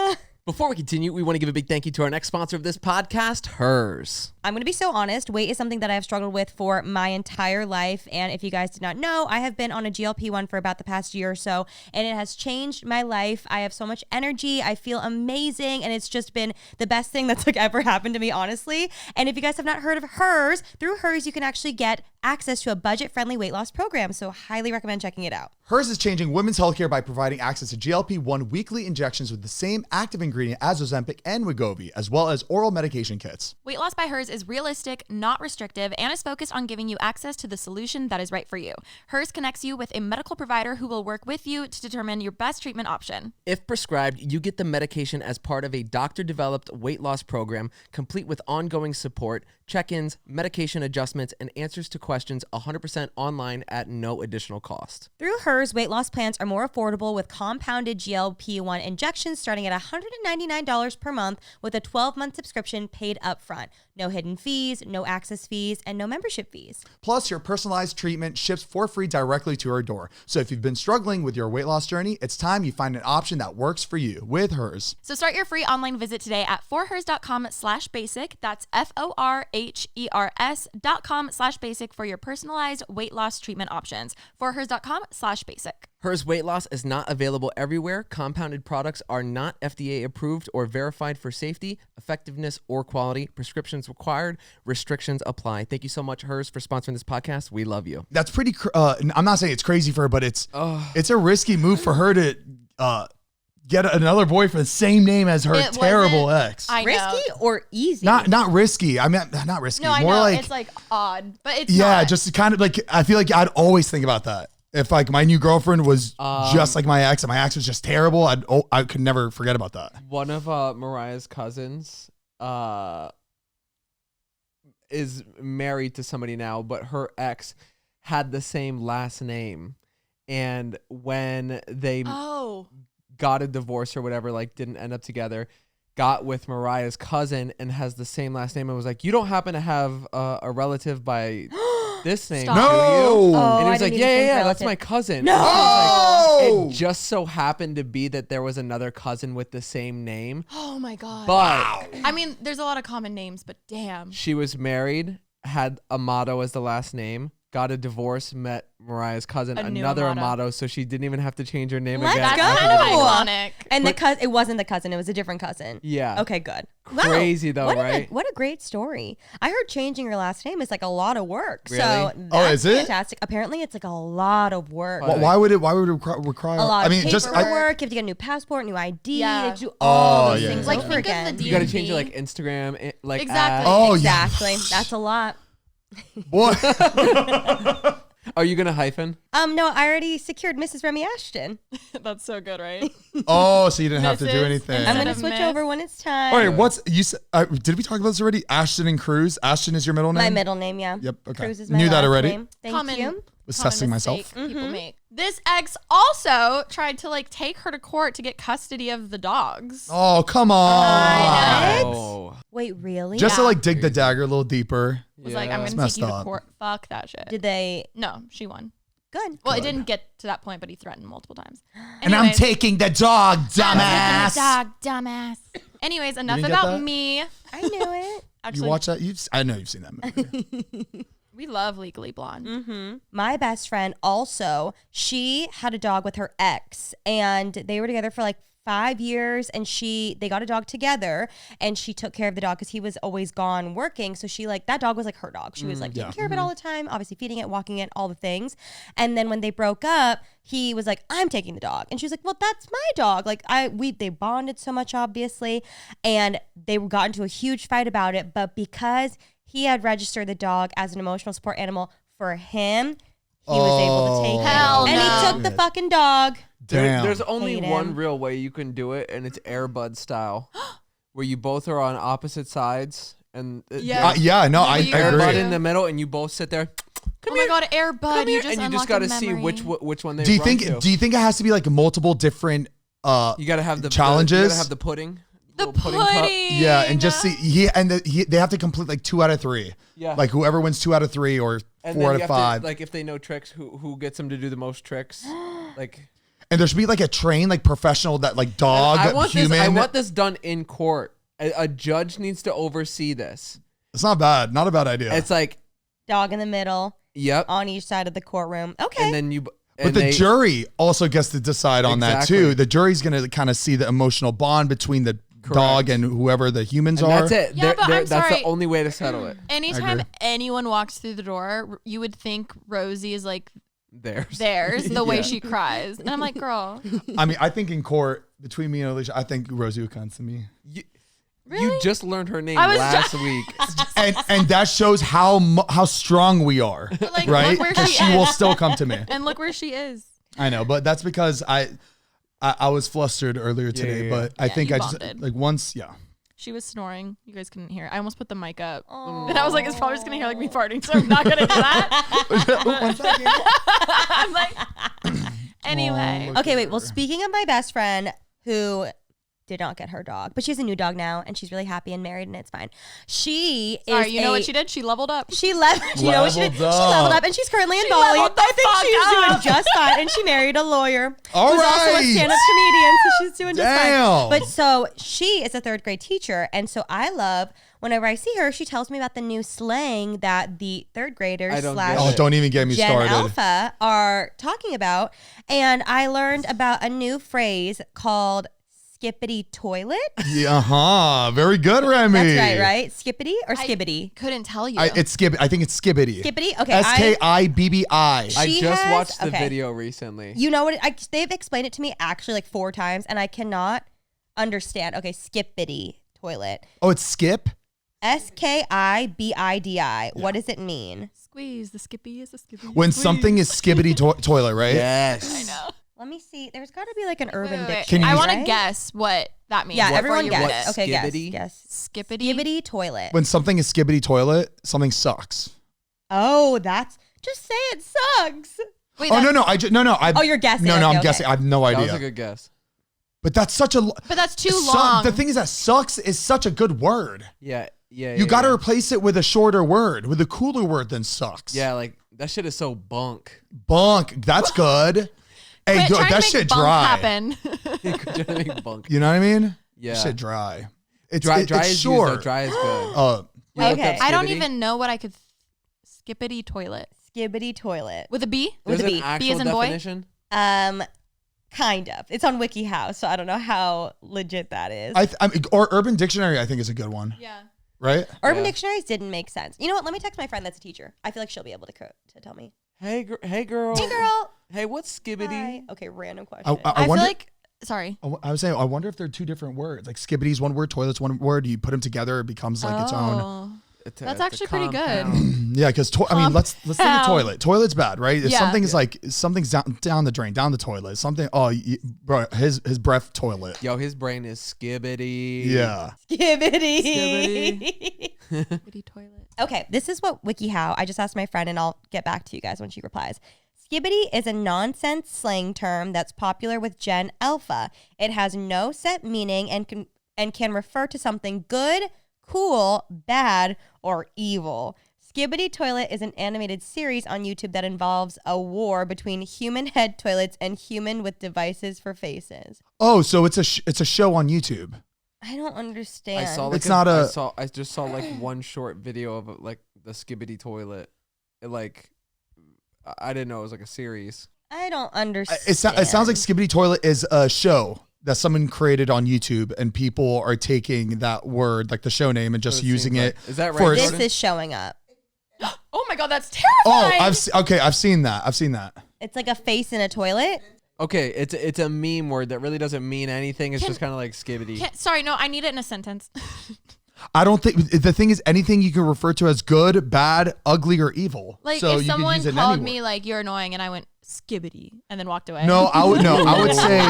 Before we continue, we want to give a big thank you to our next sponsor of this podcast, Hers. I'm going to be so honest. Weight is something that I've struggled with for my entire life. And if you guys did not know, I have been on a GLP-1 for about the past year or so, and it has changed my life. I have so much energy. I feel amazing. And it's just been the best thing that's like ever happened to me, honestly. And if you guys have not heard of Hers, through Hers, you can actually get access to a budget-friendly weight loss program. So highly recommend checking it out. Hers is changing women's healthcare by providing access to GLP-1 weekly injections with the same active ingredient as Ozempic and Wegovy, as well as oral medication kits. Weight Loss by Hers is realistic, not restrictive, and is focused on giving you access to the solution that is right for you. Hers connects you with a medical provider who will work with you to determine your best treatment option. If prescribed, you get the medication as part of a doctor-developed weight loss program, complete with ongoing support, check-ins, medication adjustments, and answers to questions 100% online at no additional cost. Through Hers, weight loss plans are more affordable with compounded GLP-1 injections starting at $199 per month with a 12-month subscription paid upfront. No hidden fees, no access fees, and no membership fees. Plus, your personalized treatment ships for free directly to your door. So if you've been struggling with your weight loss journey, it's time you find an option that works for you with Hers. So start your free online visit today at forhers.com/basic. That's FORHERS.com/basic for your personalized weight loss treatment options. Forhers.com/basic. Hers weight loss is not available everywhere. Compounded products are not FDA approved or verified for safety, effectiveness, or quality. Prescriptions required. Restrictions apply. Thank you so much, Hers, for sponsoring this podcast. We love you. That's pretty. I'm not saying it's crazy for her, but it's a risky move for her to get another boyfriend the same name as her terrible ex. I know. Risky or easy? Not risky. I mean, not risky. No, I More know. like It's like odd, but it's yeah, not. just kind of like I feel like I'd always think about that. If like my new girlfriend was just like my ex and my ex was just terrible, I could never forget about that. One of Mariah's cousins is married to somebody now, but her ex had the same last name. And when they got a divorce or whatever, like didn't end up together, got with Mariah's cousin and has the same last name and was like, you don't happen to have a relative by this name, Stop. do you? Oh, And he I was like, didn't even think yeah, relative. that's my cousin. No! And I was like, No! it just so happened to be that there was another cousin with the same name. Oh my God. But I mean, there's a lot of common names, but damn. she was married, had Amato as the last name, got a divorce, met Mariah's cousin, A new another Amato. Amato, so she didn't even have to change her name Let's again. go. That's kind of iconic. And it wasn't the cousin; it was a different cousin. Yeah. Okay, good. Crazy though, what right? What a great story. I heard changing your last name is like a lot of work. Really? So Oh, that's is it? fantastic. Apparently, it's like a lot of work. Well, Why would it require? A lot I mean, of just paperwork. You have to get a new passport, new ID. Yeah. You have to do all those yeah, things yeah, Like, yeah. over think again. of the You got to change your DMV. like Instagram, like Exactly. ad. Oh, Exactly. That's a lot. boy. Are you gonna hyphen? No, I already secured Mrs. Remi Ashton. That's so good, right? Oh, so you didn't have to do Mrs. anything. I'm Instead gonna of switch Miss. over when it's time. All right, what's you said? Did we talk about this already? Ashton and Cruz. Ashton is your middle name. My middle name, yeah. Yep. Okay. Cruz is my Knew that last already. name. Thank Common- you. Was Common testing myself. mistake people make. This ex also tried to like take her to court to get custody of the dogs. Oh, come on. I know. Oh, Wait, really? Just to Yeah. like dig the dagger a little deeper. Was like, I'm Yeah. gonna messed take you to up. court. Fuck that shit. Did they? No, she won. Good. Well, it Good. didn't get to that point, but he threatened multiple times. And I'm Anyways, taking the dog, dumbass. dog, dumbass. Anyways, enough didn't get about that? me. I knew it. You Actually, watch that? I know you've seen that movie. we love Legally Blonde. Mm-hmm. My best friend also, she had a dog with her ex, and they were together for like 5 years, and they got a dog together, and she took care of the dog because he was always gone working. So she that dog was like her dog. She was like taking care of it all the time, obviously feeding it, walking it, all the things. And then when they broke up, he was like, I'm taking the dog. And she was like, well, that's my dog. Like they bonded so much, obviously. And they got into a huge fight about it. But because he had registered the dog as an emotional support animal for him, he was able to take it. Hell And no. he took the fucking dog. Damn. There's only Hate one him. real way you can do it, and it's Airbud style, where you both are on opposite sides, and Yeah. yeah, no, I you Airbud agree. in the middle, and you both sit there. Oh my God, Air Bud, Come you here, just and you just got got to to see which one they Do you run think? to. Do you think it has to be like multiple different? You gotta have the challenges? You gotta have the pudding. The little pudding cup. Yeah, and just see. They have to complete like 2 out of 3. Yeah. Like whoever wins 2 out of 3 or And 4 then out you of have 5. to, like if they know tricks, who gets them to do the most tricks? Like And there should be like a trained, like professional that like dog, I want human. This, I want this done in court. A judge needs to oversee this. It's not bad. Not a bad idea. It's like, Dog in the middle, yep. on each side of the courtroom. Okay. And then you. but and the they- jury also gets to decide on that Exactly. too. The jury's going to kind of see the emotional bond between the dog and whoever the humans and are. that's it. Yeah, but I'm that's sorry. the only way to settle it. Anytime agree. anyone walks through the door, you would think Rosie is like Theirs. the way Yeah. she cries. And I'm like, girl. I mean, I think in court, between me and Alisha, I think Rosie would come to me. You just learned her name I was last week. and that shows how strong we are, like, right? look where Because she she will is. still come to me. And look where she is. I know, but that's because I was flustered earlier today, yeah. but I think you I just bonded. like once, yeah. She was snoring. You guys couldn't hear. I almost put the mic up. And I was like, it's probably just going to hear like me farting, so I'm not going to do that. One second. I'm like, anyway. Oh, Okay, wait. Well, speaking of my best friend who did not get her dog, but she has a new dog now, and she's really happy and married, and it's fine. She Sorry, is. you know what she did? She leveled up. She left. You know what she did? She Leveled up. leveled up, and she's currently in She Bali. leveled the I think fuck she's up. doing just fine, and she married a lawyer All who's also a right. stand-up comedian, so she's doing just Damn. fine. But so she is a third grade teacher, and so I love whenever I see her, she tells me about the new slang that the third graders I don't slash get Oh, it. don't even get me Gen started. Alpha are talking about. And I learned about a new phrase called skippity toilet. Yeah, very good, Remi. That's right? Skippity or skibbity? Couldn't tell you. I think it's skibbity. Skippity? Okay. Skibbi. I She just has- watched the okay. video recently. You know what? They've explained it to me actually like 4 times, and I cannot understand. Okay, skippity toilet. Oh, it's skip? Skibidi. What does it mean? Squeeze. The skippy is a skippy. When something is skibbity toilet, right? Yes. I know. Let me see. There's got to be like an urban Wait, wait, wait. dictionary. I want to right? guess what that means. Yeah, before everyone you guess. read it. Okay, Skibbity? guess. Skippity. Skibbity toilet. When something is skibbity toilet, something sucks. Oh, that's just say it sucks. Wait, Oh, that's- no. Oh, you're guessing. No, Okay, I'm okay. guessing. I have no That was idea. a good guess. But that's such a. But that's too long. The thing is that sucks is such a good word. Yeah. You got to replace it with a shorter word, with a cooler word than sucks. Yeah, like that shit is so bunk. Bunk. That's good. Hey, Quit good. trying to That make shit bunk dry. happen. Bunk. You know what I mean? Yeah. Shit dry. It's Dry it's is used, short. though. Dry is good. You looked Okay. up I don't skibbity? even know what I could. Skippity toilet Skibbity toilet. with a B. With There's a an B. actual B as in boy? definition. Kind of. It's on WikiHow, so I don't know how legit that is. I mean, or Urban Dictionary, I think is a good one, Yeah. right? Urban Yeah. Dictionaries didn't make sense. You know what? Let me text my friend that's a teacher. I feel like she'll be able to tell me. Hey, girl. Hey, girl. Hey, what's skibbity? Hi. Okay, random question. I I feel wonder. like. Sorry. I was saying, I wonder if they're 2 different words. Like skibbity's one word, toilet's one word. You put them together, it becomes like its own. Oh. It's That's it's a actually pretty good. compound. Yeah, because I mean, let's think of Compound. toilet. Toilet's bad, right? If Yeah. something's like something's down the drain, down the toilet, something. Oh, bro, his breath toilet. Yo, his brain is skibbity. Yeah. Skibbity. Skippity toilet. Okay, this is what WikiHow. I just asked my friend, and I'll get back to you guys when she replies. Skibbity is a nonsense slang term that's popular with Gen Alpha. It has no set meaning and can refer to something good, cool, bad, or evil. Skibbity Toilet is an animated series on YouTube that involves a war between human head toilets and human with devices for faces. Oh, so it's a show on YouTube. I don't understand. I saw like It's not a- I just saw like one short video of like the skibbity toilet. It like I didn't know it was like a series. I don't understand. It sounds like Skibbity Toilet is a show that someone created on YouTube, and people are taking that word, like the show name, and just It using seems it. like- is that right, for This Jordan? is showing up. Oh my god, that's Oh, terrifying. I've seen that. It's like a face in a toilet. Okay, it's a meme word that really doesn't mean anything. It's Can- just kind of like skibbity. Sorry, no, I need it in a sentence. I don't think the thing is anything you can refer to as good, bad, ugly, or evil. Like so if you someone can use it called anywhere. me like you're annoying and I went skibbity and then walked away. No, I would say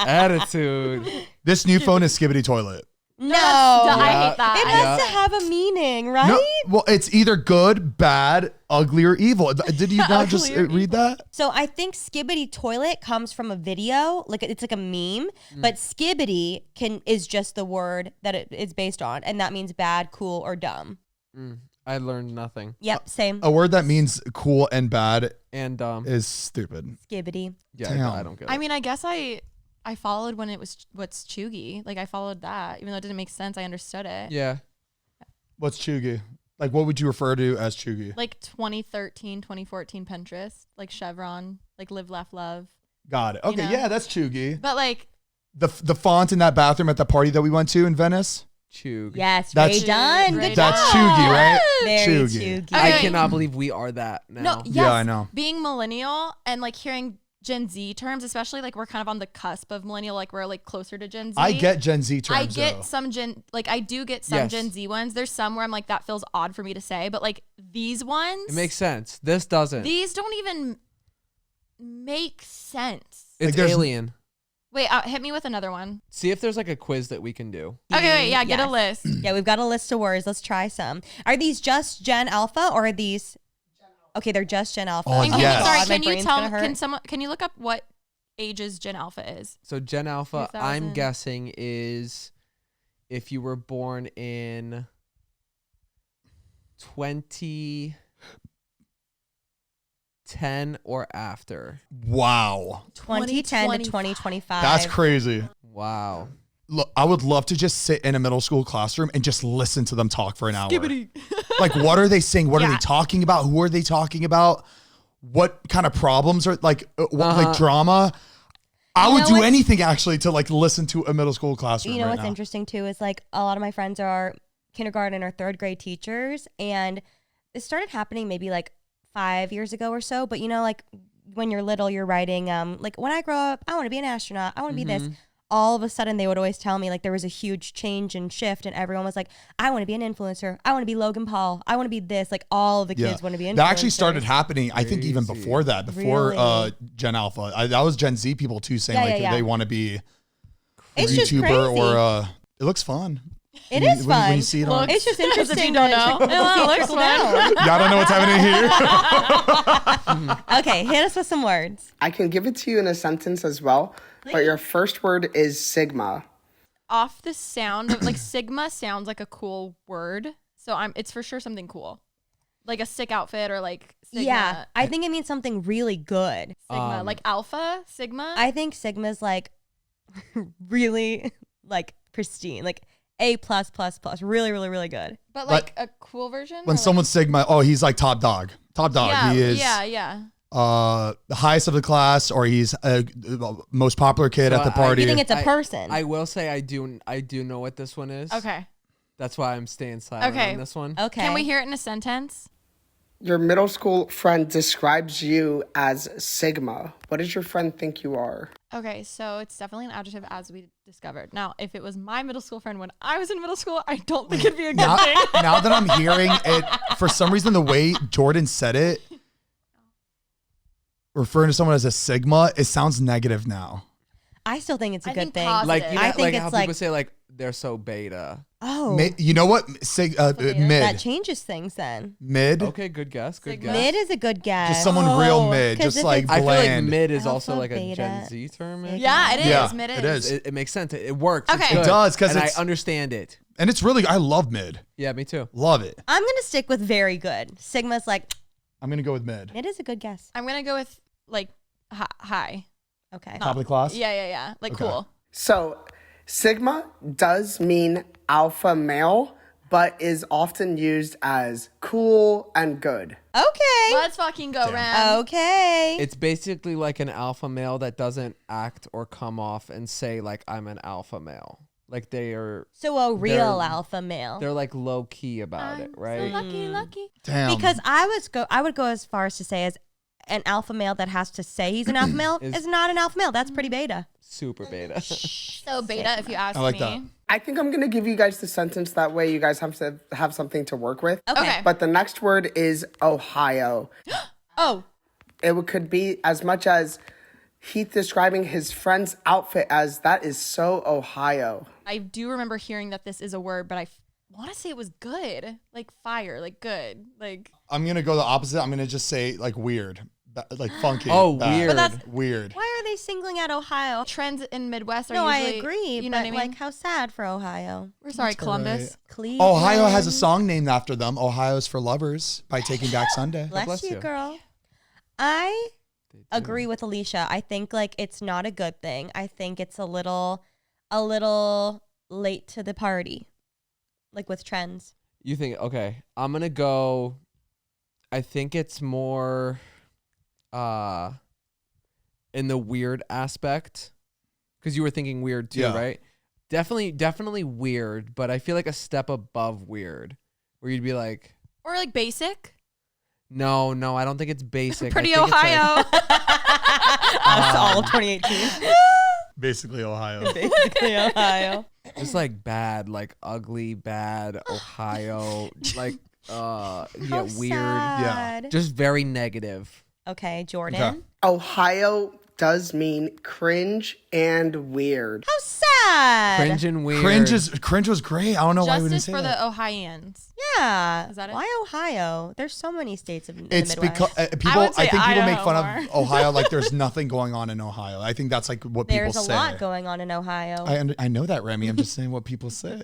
Attitude. this new phone is Skibbity Toilet. No. I hate that. It I has hate to have a meaning, right? No, well, it's either good, bad, ugly, or evil. Did you not just Ugly or read that? So I think skibbity toilet comes from a video, like it's like a meme, but skibbity is just the word that it is based on, and that means bad, cool, or dumb. I learned nothing. Yep, same. A word that means cool and bad And is stupid. Skibbity. yeah, Damn. I don't get it. I mean, I guess I followed when it was what's chuggy. Like I followed that, even though it didn't make sense. I understood it. yeah. What's chuggy? Like, what would you refer to as chuggy? Like 2013, 2014 Pinterest, like Chevron, like live, laugh, love. Got it. Okay, know? yeah, that's chuggy. But like, The font in that bathroom at the party that we went to in Venice. Chug. Yes, That's- Ray done. Ray Good That's job. chuggy, right? Very Chuggy. chuggy. I Okay. cannot believe we are that now. no, yes, Yeah, I know. Being millennial and like hearing Gen Z terms, especially like we're kind of on the cusp of millennial, like we're like closer to Gen Z. I get Gen Z terms. I get though. some I do get some Gen Z ones. There's some where I'm like, that feels odd for me to say, but like these ones, It makes sense. This doesn't. these don't even make sense. It's Like, alien. Wait, hit me with another one. See if there's like a quiz that we can do. Okay, wait, yeah, get a Yes. list. Yeah, we've got a list of words. Let's try some. Are these just Gen Alpha or are these? Okay, they're just Gen Alpha. Oh, And can yes. you, sorry, God, my can you brain's tell gonna hurt. can you look up what ages Gen Alpha is? So Gen Alpha, 2000. I'm guessing is if you were born in 2010 or after. Wow. 2010 to 2025. That's crazy. Wow. Look, I would love to just sit in a middle school classroom and just listen to them talk for an hour. Like, what are they saying? What are they talking about? Who are they talking about? What kind of problems are like drama? I would do anything actually to like listen to a middle school classroom. You know right what's now. interesting too is like a lot of my friends are kindergarten or third grade teachers, and this started happening maybe like 5 years ago or so. But you know, like when you're little, you're writing like when I grow up, I want to be an astronaut. I want to be this. All of a sudden, they would always tell me like there was a huge change and shift, and everyone was like, "I want to be an influencer. I want to be Logan Paul. I want to be this." Like all of the kids want to be influencers. That actually started happening, I think, even before that, before Really? Gen Alpha. That was Gen Z people too saying they want to be a It's just YouTuber crazy. or it looks fun. It When is you- fun. when you see it on. It's just interesting. if you don't know. to trickle down. Y'all don't know what's happening here. Okay, hit us with some words. I can give it to you in a sentence as well, but your first word is sigma. Off the sound of like Sigma sounds like a cool word, so it's for sure something cool, like a sick outfit or like Sigma. Yeah, I think it means something really good. Sigma, like Alpha, Sigma. I think Sigma's like really like pristine, like A+++, really, really, really good. but like a cool version. When or, someone's Sigma, oh, he's like top dog. Top dog. like, He is yeah. the highest of the class, or he's most popular kid So at the party. You think it's a person? I will say I do know what this one is. Okay. That's why I'm staying silent Okay. on this one. Okay. Can we hear it in a sentence? Your middle school friend describes you as sigma. What does your friend think you are? Okay, so it's definitely an adjective, as we discovered. Now, if it was my middle school friend when I was in middle school, I don't think it'd be a good now, thing. now that I'm hearing it, for some reason, the way Jordan said it, referring to someone as a Sigma, it sounds negative now. I still think it's a I good think thing. positive. Like, you know, I think like it's how like- people say like they're so beta. Oh, You know what? that Mid. changes things then. Mid. Okay, good guess. Good Sigma. guess. Mid is a good guess. Just someone real mid. 'Cause Just if like it's- I feel like bland. mid is Alpha, also like a beta, Gen Z term. maybe? Yeah, it is. Yeah, Mid it is. It makes sense. It works. Okay. It's It good. does, 'cause and it's- I understand it. And it's really, I love mid. Yeah, me too. Love it. I'm gonna stick with very good. Sigma's like I'm going to go with mid. it is a good guess. I'm going to go with like high. Okay. Top of the class? Yeah. Like Okay. cool. So, sigma does mean alpha male, but is often used as cool and good. Okay. Let's fucking go, Ram. Okay. It's basically like an alpha male that doesn't act or come off and say like I'm an alpha male. Like they're So a real they're- alpha male. like low key about it, right? So lucky. Damn. Because I would go as far as to say as an alpha male that has to say he's an alpha male is not an alpha male. That's pretty beta. Super beta. So beta, if you ask I like me. that. I think I'm going to give you guys the sentence. That way you guys have to have something to work with. Okay. But the next word is Ohio. Oh, Could be as much as Heath describing his friend's outfit as that is so Ohio. I do remember hearing that this is a word, but I want to say it was good. Like fire, like good. Like I'm going to go the opposite. I'm going to just say like weird. Like funky. Oh, bad, weird. But that's- Weird. Why are they singling out Ohio? trends in Midwest are No, I usually, agree. You know but what I mean? like how sad for Ohio. We're sorry, Columbus. Cleveland. Ohio has a song named after them, Ohio's for Lovers, by Taking Back Sunday. Bless, bless you, you. girl. I agree with Alisha. I think like it's not a good thing. I think it's a little late to the party, like with trends. You think, okay, I'm going to go, I think it's more in the weird aspect, because you were thinking weird too, Yeah. right? Definitely weird, but I feel like a step above weird, where you'd be like, Or like basic. no, I don't think it's basic. Pretty I think it's like- Ohio. Us all 2018. Basically Ohio. Basically Ohio. Just like bad, like ugly, bad Ohio, like yeah, weird. Sad. Yeah. Just very negative. Okay, Jordan. Okay. Ohio does mean cringe and weird. How sad. Cringe and weird. Cringe was great. I don't know why we didn't Justice say for that. the Ohioans. Yeah. Is that it? Why Ohio? There's so many states in It's the Midwest. because I would say I think people make fun Idaho of Ohio like there's nothing going on in Ohio. I think that's like what There's people a say. lot going on in Ohio. I know that, Remi. I'm just saying what people say.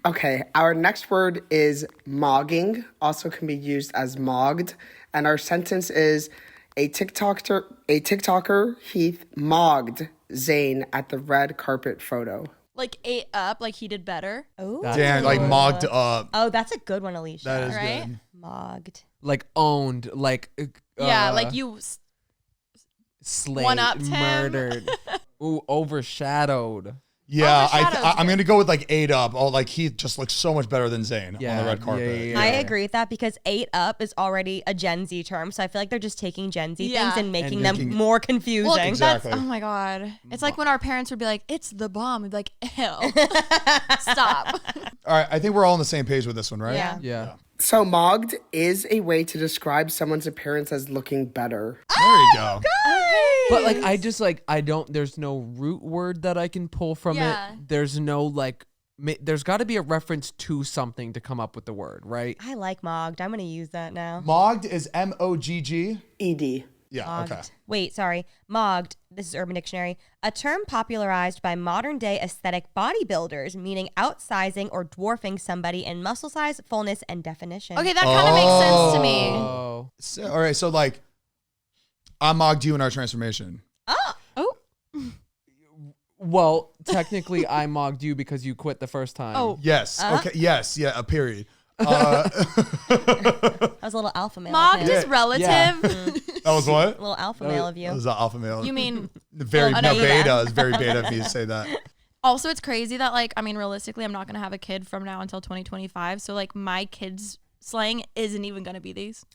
Okay, our next word is mogging, also can be used as mogged. And our sentence is a TikToker, Heath, mogged Zane at the red carpet photo. Like ate up, like he did better. Ooh. Damn, like mogged up. Oh, that's a good one, Alisha. That is right? good. Mogged. Like owned, like Yeah, like you slayed, one-upped him. murdered, ooh, overshadowed. Yeah, Overshadowed I'm gonna go with like 8 Up. Oh, like Heath just looks so much better than Zane on Yeah, the red carpet. yeah. I agree with that because 8 up is already a Gen Z term. So I feel like they're just taking Gen Z Yeah. things and making And them making- more confusing. Well, Exactly. that's, oh my God. It's like when our parents would be like, it's the bomb. We'd be like, ew. Stop. All right, I think we're all on the same page with this one, right? Yeah. Yeah. So mogged is a way to describe someone's appearance as looking better. There you go. But like I don't. There's no root word that I can pull from Yeah. it. There's no like. There's got to be a reference to something to come up with the word, right? I like mogged. I'm going to use that now. Mogged is MOGG. ED. Yeah. Mogged. Okay. Wait, sorry. Mogged, this is Urban Dictionary, a term popularized by modern day aesthetic bodybuilders, meaning outsizing or dwarfing somebody in muscle size, fullness, and definition. Okay, that kind of makes sense to me. Oh. So, all right. So like, I mogged you in our transformation. Oh. Well, technically, I mogged you because you quit the first time. Oh. Yes. Okay. Yes. Yeah. A period. That was a little alpha male. Mogged of him. is relative. Yeah. That was what? A little alpha male of That you. was an alpha male. You mean, very Oh, no, no, beta is very beta of me to say that. also it's crazy that like, I mean, realistically, I'm not going to have a kid from now until 2025. So like my kids' slang isn't even going to be these.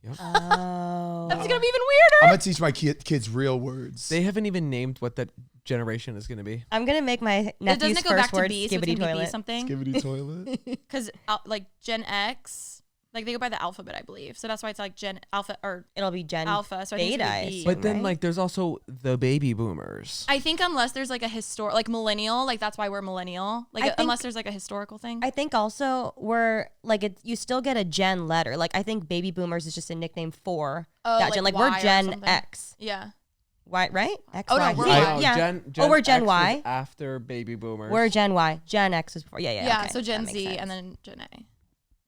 Oh. That's going to be even I'm weirder. gonna teach my kids real words. They haven't even named what that generation is going to be. I'm going to make my Doesn't nephew's it go back first to word B? So it's skibbity going to be toilet. something? Skibbity toilet. Because like Gen X, like they go by the alphabet, I believe. So that's why it's like Gen Alpha or It'll be Gen Alpha. So I think it's Beta. gonna I be B. assume, But then right? like there's also the baby boomers. I think unless there's like a like millennial, like that's why we're millennial. Like I think- unless there's like a historical thing. I think also we're like you still get a Gen letter. Like I think baby boomers is just a nickname for that like Gen. Like Y we're or Gen something. X. Yeah. Y, right? X, Oh, no, Y, we're Z. Y. Yeah. Gen we're Gen X was Y. after baby boomers. We're Gen Y. Gen X is before. Yeah. Yeah. Okay. So Gen That makes Z sense. and then Gen A.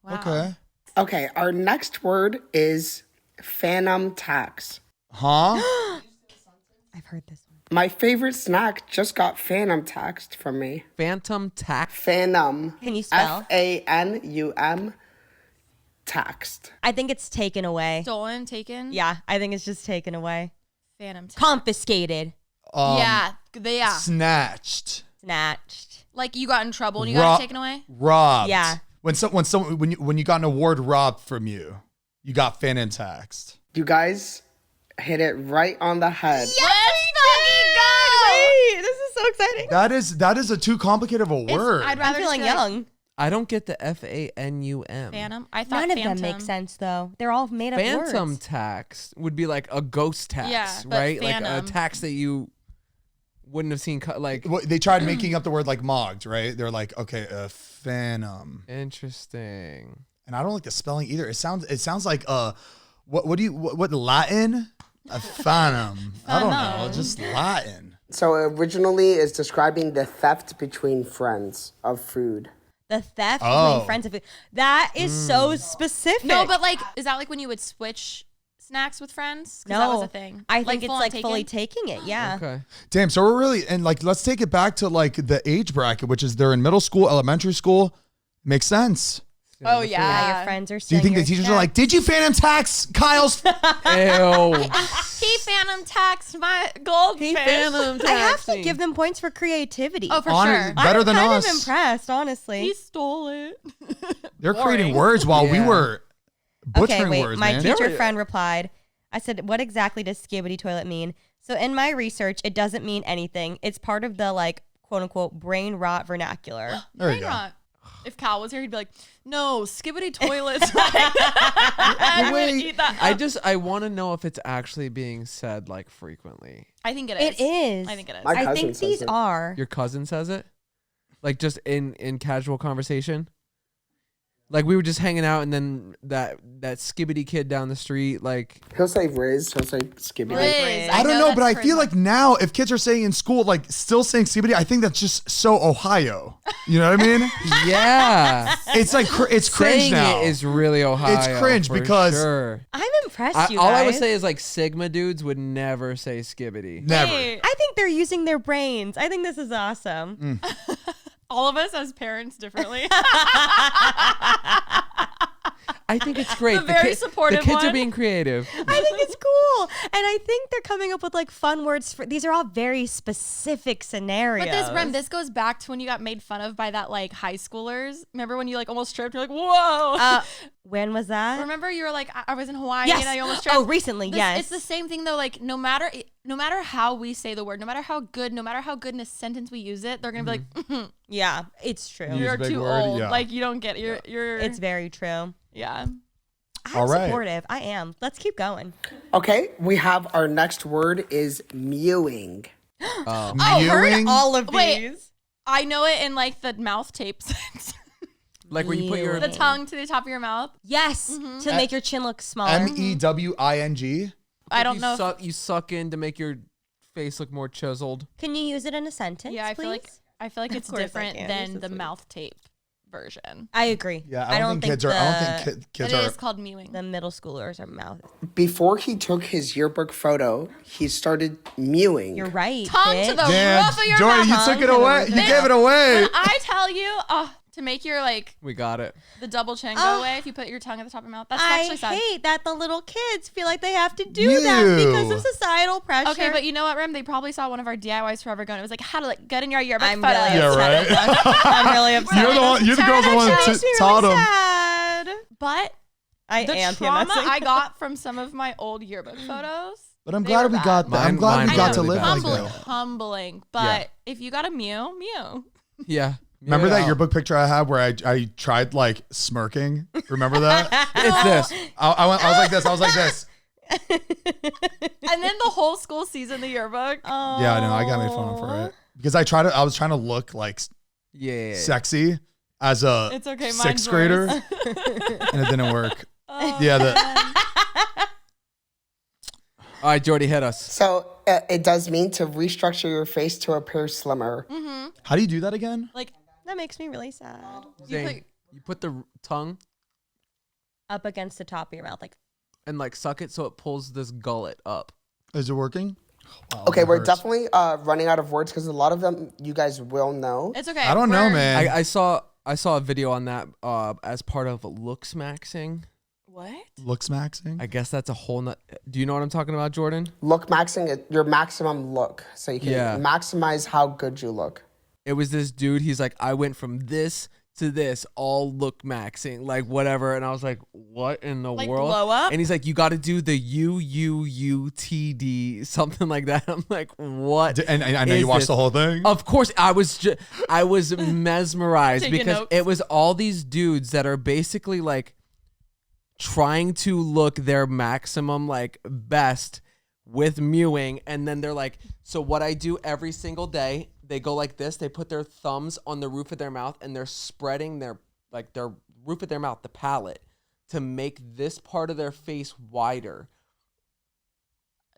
Wow. Okay. Okay, our next word is phantom tax. Huh? I've heard this one. My favorite snack just got phantom taxed from me. Phantom tax. Phantom. Can you spell? FANUM taxed. I think it's taken away. Stolen, taken. Yeah, I think it's just taken away. Phantom. Tax. Confiscated. Yeah. Snatched. Snatched. Like you got in trouble and you got it taken away. Robbed. Yeah. When you got an award robbed from you, you got phantom taxed. You guys hit it right on the head. Let's fucking go. Wait, this is so exciting. That is a too complicated of a word. I'd I'm rather feeling just be like, young. I don't get the FANUM. Phantom. I thought None of phantom. them make sense though. They're all made up Phantom words. tax would be like a ghost tax, Yeah, but right? Like phantom. a tax that you wouldn't have seen. Like They tried making up the word like mogged, right? They're like, okay, phantom, interesting. and I don't like the spelling either. It sounds like what Latin? A phantom. I don't know, just Latin. So originally it's describing the theft between friends of food. The theft Oh. between friends of food. That is so specific. No, but like, is that like when you would switch snacks with friends? 'Cause no, that was a thing. I think Like it's full on like taken? fully taking it. Yeah. Okay. Damn, so we're really and like let's take it back to like the age bracket, which is they're in middle school, elementary school. Makes sense. Oh Yeah, yeah. your friends are. Do you think the teachers are like, "Did you phantom tax Kyle's?" Ew. He phantom taxed my goldfish. Phantom I have to taxing. give them points for creativity. Oh, for Honor- sure. better I'm than kind us. of impressed, honestly. He stole it. They're creating words while we Yeah. were butchering Okay, wait. words, My man. teacher They're- friend replied, I said, what exactly does skibbity toilet mean? So in my research, it doesn't mean anything. It's part of the like quote unquote brain rot vernacular. There you Brain go. rot. If Cal was here, he'd be like, no, skibbity toilets. I'm gonna eat that up. I want to know if it's actually being said like frequently. I think it is. It is. I think it is. My I cousin think says these it. are. Your cousin says it? Like just in casual conversation? Like we were just hanging out and then that skibbity kid down the street, like He'll say Riz. He'll say Skibbity. Riz. I don't know know, but I that's feel charisma. like now if kids are saying in school, like still saying skibbity, I think that's just so Ohio. You know what I mean? yeah. It's like it's cringe Saying now. it is really Ohio. It's cringe for because- sure. I'm impressed, you All I would guys. say is like Sigma dudes would never say skibbity. Never. Wait, I think they're using their brains. I think this is awesome. all of us as parents differently. I think it's great. The very supportive The kids are one. being creative. I think it's cool. And I think they're coming up with like fun words for these are all very specific scenarios. But this goes back to when you got made fun of by that like high schoolers. Remember when you like almost tripped? You're like, whoa. When was that? Remember you were like, I was in Hawaii Yes. and I almost tripped. Oh, recently, yes. It's the same thing though. Like no matter how we say the word, no matter how good in a sentence we use it, they're gonna be like, Yeah, it's true. Use you're a big too word, old. yeah. Like you don't get it. You're. It's very true. Yeah. I'm All right. supportive. I am. Let's keep going. Okay, we have our next word is mewing. Mewing? All of Wait. these. I know it in like the mouth tape sense. Like when you put your The tongue to the top of your mouth. Yes, to make your chin look smaller. MEWING. I don't know. If, You suck in to make your face look more chiseled. Can you use it in a sentence? yeah, I feel like Of it's course I different can. than This the is mouth tape version. I agree. Yeah, I don't think kids are. I don't think kids But it are. is called mewing. the middle schoolers are mouth. Before he took his yearbook photo, he started mewing. You're right. Tongue to bitch. the Damn, roof of your Jordan, mouth. you took it away. You gave it away. When I tell you, to make your like We got it. the double chin go away, if you put your tongue at the top of your mouth, that's I actually sad. hate that the little kids feel like they have to do that because of societal pressure. Okay, but you know what, Rem? They probably saw one of our DIYs forever ago, and it was like, how to like get in your yearbook I'm photo. really Yeah, upset. right. I'm really upset. You're the girls the one That that makes me taught really them. sad. But I the am trauma PMSing. I got from some of my old yearbook photos. But I'm They glad were we bad. got that. I'm glad Mine we got to really live bad. like Humbling, that. humbling. But if you got a mew. Yeah. Remember Yeah. that yearbook picture I had where I tried like smirking? Remember that? It's this. I was like this. I was like this. And then the whole school sees in the yearbook. Yeah, I know. I got made fun of for it because I was trying to look like Yeah. sexy as a It's okay, mine's sixth grader, worse. and it didn't work. Yeah, All right, Jordy, hit us. So it does mean to restructure your face to appear slimmer. how do you do that again? Like That makes me really sad. Zane, you put the tongue Up against the top of your mouth, like and like suck it so it pulls this gullet up. Is it working? Wow, Okay, that we're hurts. definitely running out of words because a lot of them you guys will know. it's okay. I don't know, We're- man. I saw a video on that as part of looks maxing. What? Looks maxing. I guess that's a whole nut. Do you know what I'm talking about, Jordan? Look maxing, your maximum look. So you can Yeah. maximize how good you look. It was this dude. He's like, I went from this to this, all look maxing, like whatever. And I was like, what in the Like world? blow up? And he's like, you got to do the UUUTD, something like that. I'm like, what? And I know is you watched this? the whole thing. Of course, I was mesmerized Taking because notes. it was all these dudes that are basically like trying to look their maximum like best with mewing, and then they're like, so what I do every single day, they go like this, they put their thumbs on the roof of their mouth and they're spreading their roof of their mouth, the palate, to make this part of their face wider.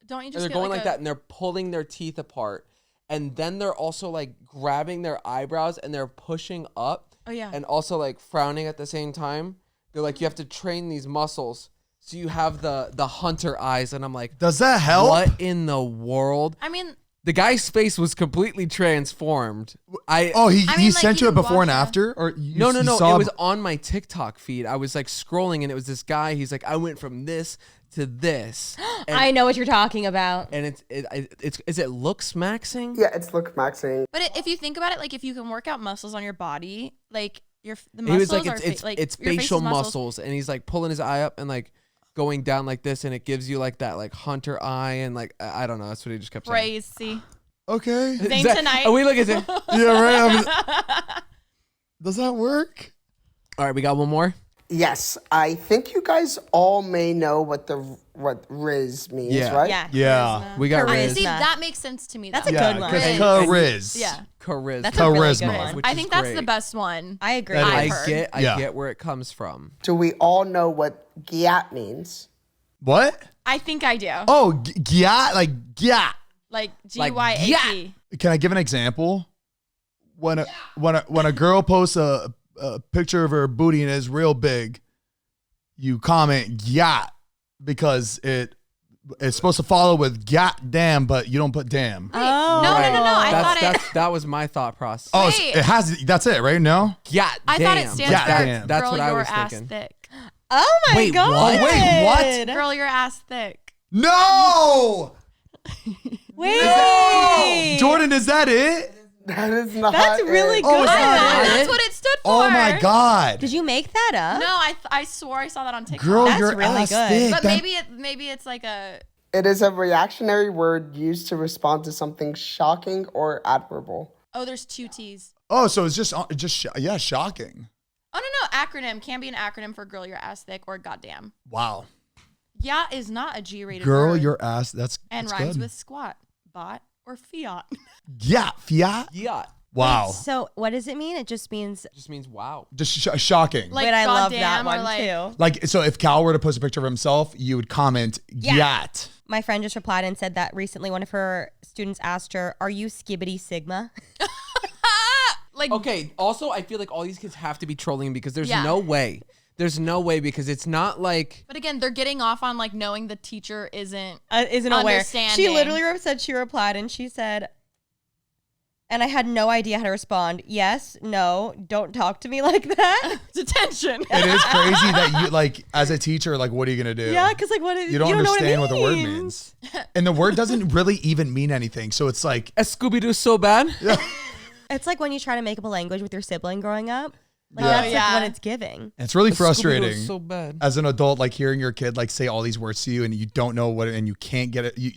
Don't you And just they're get going like like that and they're pulling their teeth apart. And then they're also like grabbing their eyebrows and they're pushing up. Oh, yeah. And also like frowning at the same time. They're like, you have to train these muscles so you have the hunter eyes. And I'm like, Does that help? what in the world? I mean, The guy's face was completely transformed. He mean, like, sent you you it can before and watch it. after, or you, No. you saw It was on my TikTok feed. I was like scrolling and it was this guy. He's like, I went from this to this. And, I know what you're talking about. and is it looks maxing? Yeah, it's look maxing. but if you think about it, like if you can work out muscles on your body, like the He was muscles like, are it's like it's your face's facial muscles, and he's like pulling his eye up and like going down like this, and it gives you like that like hunter eye, and like I don't know. That's what he just kept saying. Crazy. Okay. Zane tonight. Oh, we look at it. Yeah, right. Does that work? All right, we got one more. Yes, I think you guys all may know what Riz means, Yeah. right? Yeah. We got Charisma. Riz. See, that makes sense to me. That's though. a good one. Chariz. Yeah. Charisma. That's a really good Charisma. one. Which I is think that's great. the best one. I agree. That I've is. heard. I Yeah. get where it comes from. Do we all know what gyat means? What? I think I do. Oh, gyat, like gyat. Like GYAT. Can I give an example? When a girl posts a picture of her booty and it's real big, you comment gyat because it's supposed to follow with damn, but you don't put damn. No. I thought That was my thought process. Oh, Wait. it has. That's it, right? No. Yeah, I thought it stands Yeah, for damn. That's girl, what I your was ass thinking. thick. Oh my Wait, god. what? Wait, what? Girl, your ass thick. No. Wait. Jordan, is that it? That is not. That's really it. good. Oh, it's I not thought it? that's what it stood for. Oh my god. Did you make that up? No, I swore I saw that on TikTok. Girl, That's your really ass good. thick. But That- maybe it's like a. It is a reactionary word used to respond to something shocking or admirable. Oh, there's two T's. Oh, so it's just shocking. Oh no, acronym can be an acronym for girl, your ass thick or goddamn. Wow. Yeah is not a G-rated Girl, word your ass. That's and that's rhymes good. with squat, bot, or fiat. Yeah, fiat. Yeah. Wow. So what does it mean? It just means Just means wow. Just shocking. Like wait, I love that goddamn or one like- too. Like, so if Cal were to post a picture of himself, you would comment gyat. My friend just replied and said that recently one of her students asked her, "Are you skibbity sigma?" Like Okay. Also, I feel like all these kids have to be trolling because there's Yeah. no way. There's no way because it's not like. But again, they're getting off on like knowing the teacher isn't Isn't aware. Understanding. She literally said she replied and she said, and I had no idea how to respond. Yes, no, don't talk to me like that. detention. It is crazy that you, like, as a teacher, like, what are you going to do? Yeah, because like what You don't understand know what the word means. And the word doesn't really even mean anything. So it's like, A Scooby Doo so bad. It's like when you try to make up a language with your sibling growing up. Like Yeah. that's like Yeah. what it's giving. it's really A Scooby Doo frustrating so bad. as an adult, like hearing your kid like say all these words to you and you don't know what, and you can't get it. You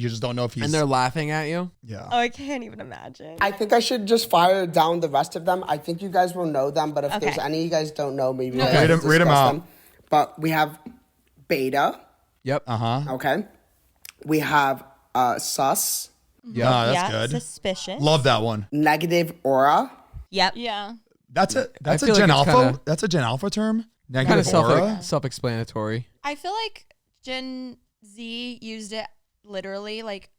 just don't know if he's. And they're laughing at you. yeah. Oh, I can't even imagine. I think I should just fire down the rest of them. I think you guys will know them, but if Okay. there's any you guys don't know, maybe No. we'll Read 'em discuss out. them. But we have beta, Yep. okay? We have sus, Yeah. Ah, that's yeah, good. suspicious. Love that one. negative aura, Yep. Yeah. That's a I a feel like Gen it's Alpha. kinda- That's a Gen Alpha term. Kind Negative of aura. self-explanatory. I feel like Gen Z used it literally, like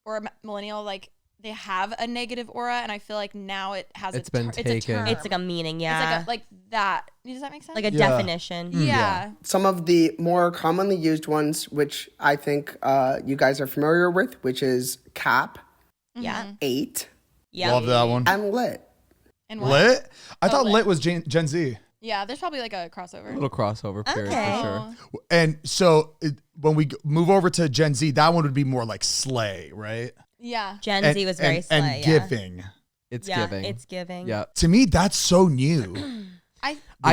or a millennial, like they have a negative aura, and I feel like now it has It's a been it's a taken. term. It's like a meaning, It's yeah. like that. Does that make sense? Like a Yeah. definition. yeah. some of the more commonly used ones, which I think you guys are familiar with, which is cap, Yeah. 8, Yeah. Love that one. and lit. And what? Lit. I thought lit. lit was Gen Z. Yeah, there's probably like a crossover. A little crossover period Okay. for sure. And so when we move over to Gen Z, that one would be more like slay, right? Yeah. Gen And, Z was very and, slay, and yeah. giving. It's Yeah, giving. it's giving. Yeah. To me, that's so new.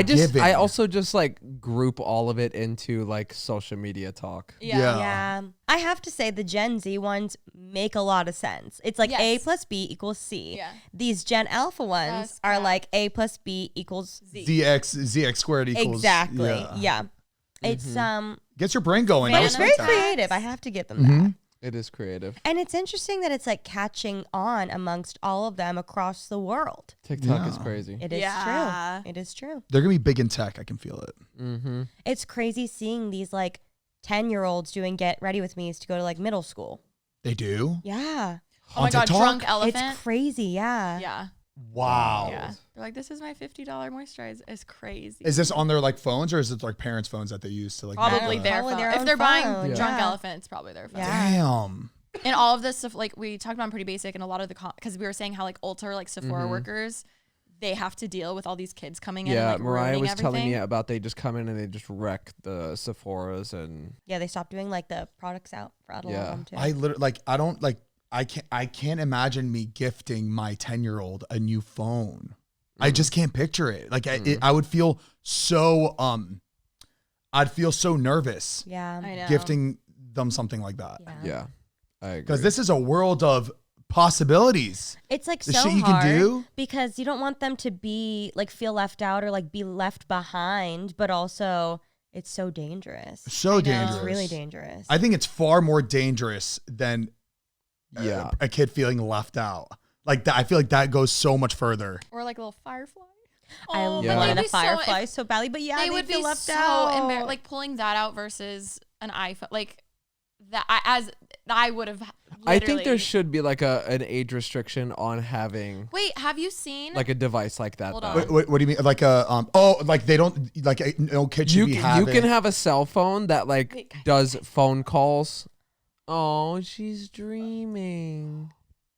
Giving. I also just like group all of it into like social media talk. Yeah. Yeah. I have to say the Gen Z ones make a lot of sense. It's like A Yes. plus B equals C. Yeah. These Gen Alpha ones That's are crap. like A plus B equals Z. ZX squared equals. Exactly. Yeah. It's Gets your brain going. but I it's very respect that. creative. I have to give them that. It is creative. And it's interesting that it's like catching on amongst all of them across the world. TikTok is crazy. It is Yeah. true. It is true. They're gonna be big in tech. I can feel it. Mm-hmm. It's crazy seeing these like 10-year-olds doing Get Ready With Me's to go to like middle school. They do. Yeah. Oh my god, Haunted drunk talk? elephant. It's crazy. Yeah. Yeah. Wow. Yeah. They're like, this is my $50 moisturizer. It's crazy. Is this on their like phones or is it like parents' phones that they use to like? Probably make their Probably phone. their If own they're buying phone, drunk yeah. elephant, it's probably their phone. Yeah. Damn. And all of this stuff, like we talked about, pretty basic, and a lot of the because we were saying how like Ulta or like Sephora workers, they have to deal with all these kids coming in. Yeah, and, like, Mariah ruining was everything. telling me about they just come in and they just wreck the Sephoras and Yeah, they stopped doing like the products out for adult Yeah. them too. I literally like. I don't like. I can't imagine me gifting my 10-year-old a new phone. I just can't picture it. Like I would feel so I'd feel so nervous Yeah. I know. gifting them something like that. Yeah, I agree. Because this is a world of possibilities. It's like The so shit you can hard do. because you don't want them to be like feel left out or like be left behind, but also it's so dangerous. So dangerous. It's really dangerous. I think it's far more dangerous than a kid feeling left out. Like that, I feel like that goes so much further. Or like a little firefly. I Oh, Yeah. but wanted they'd a be so- firefly so badly, but yeah, they they would feel be left so out. like pulling that out versus an iPhone. Like that, I would have. I think there literally- should be like an age restriction on having Wait, have you seen? like a device like that. Hold though. on. What do you mean? Like like they don't like no kid should You be can, having. you can have a cell phone that like Wait, guys. does phone calls. Oh, she's dreaming.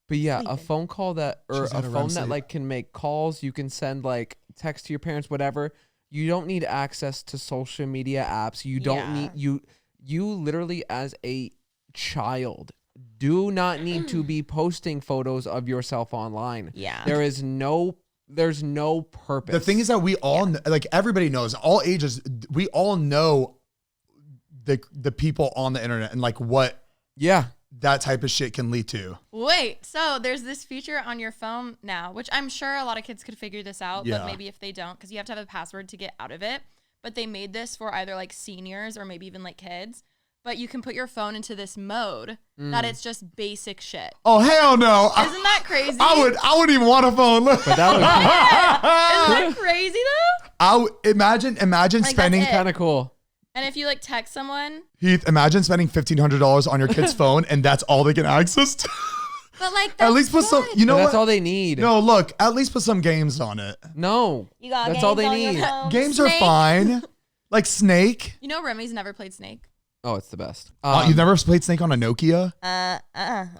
But yeah, a phone call that or She's a had a phone REM that sleep. like can make calls. You can send like text to your parents, whatever. You don't need access to social media apps. You don't Yeah. need you literally as a child do not need to be posting photos of yourself online. Yeah. There's no purpose. The thing is that we all like everybody knows all ages. We all know the people on the internet and like what yeah. that type of shit can lead to. Wait, so there's this feature on your phone now, which I'm sure a lot of kids could figure this out, Yeah. but maybe if they don't, because you have to have a password to get out of it. But they made this for either like seniors or maybe even like kids. But you can put your phone into this mode that it's just basic shit. Oh hell no! Isn't that crazy? I wouldn't even want a phone. Look. But that would Isn't that crazy though? I would imagine Like, spending that's be kind of cool. And if you like text someone, Heath. Imagine spending $1,500 on your kid's phone and that's all they can access. To. but like At that's least put some. good. You know But that's what? all they need. No, look. At least put some games on it. No. You got That's all games they on your need. phone? Games are Snake. fine. Like Snake. You know Remy's never played Snake. Oh, it's the best. You've never played Snake on a Nokia? I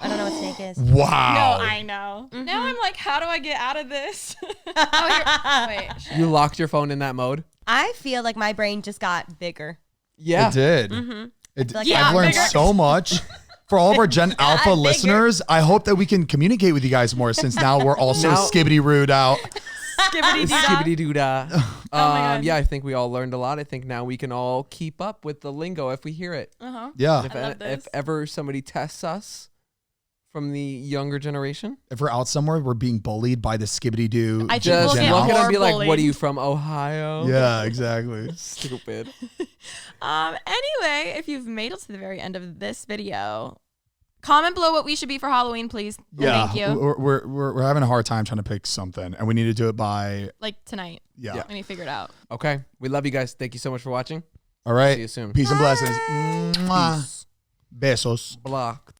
don't know what Snake is. Wow. No, I know. Now I'm like, how do I get out of this? Wait. You locked your phone in that mode? I feel like my brain just got bigger. Yeah. It did. like Yeah, I've learned bigger. so much. For all of our Gen Alpha bigger. listeners, I hope that we can communicate with you guys more since now we're also Now- skibbity rude out. Skibbity doo dah. God. Yeah, I think we all learned a lot. I think now we can all keep up with the lingo if we hear it. Uh-huh. Yeah. If, I love this. if ever somebody tests us from the younger generation, If we're out somewhere, we're being bullied by the skibbity doo. I think just we'll get look at them more and be like, bullied. what are you from, Ohio? Yeah, exactly. Stupid. Anyway, if you've made it to the very end of this video, comment below what we should be for Halloween, please. Yeah. Thank you. We're having a hard time trying to pick something, and we need to do it by Like tonight. yeah. We need to figure it out. Okay. We love you guys. Thank you so much for watching. All right. See you soon. Peace and blessings. Mwah. Besos. Blocked.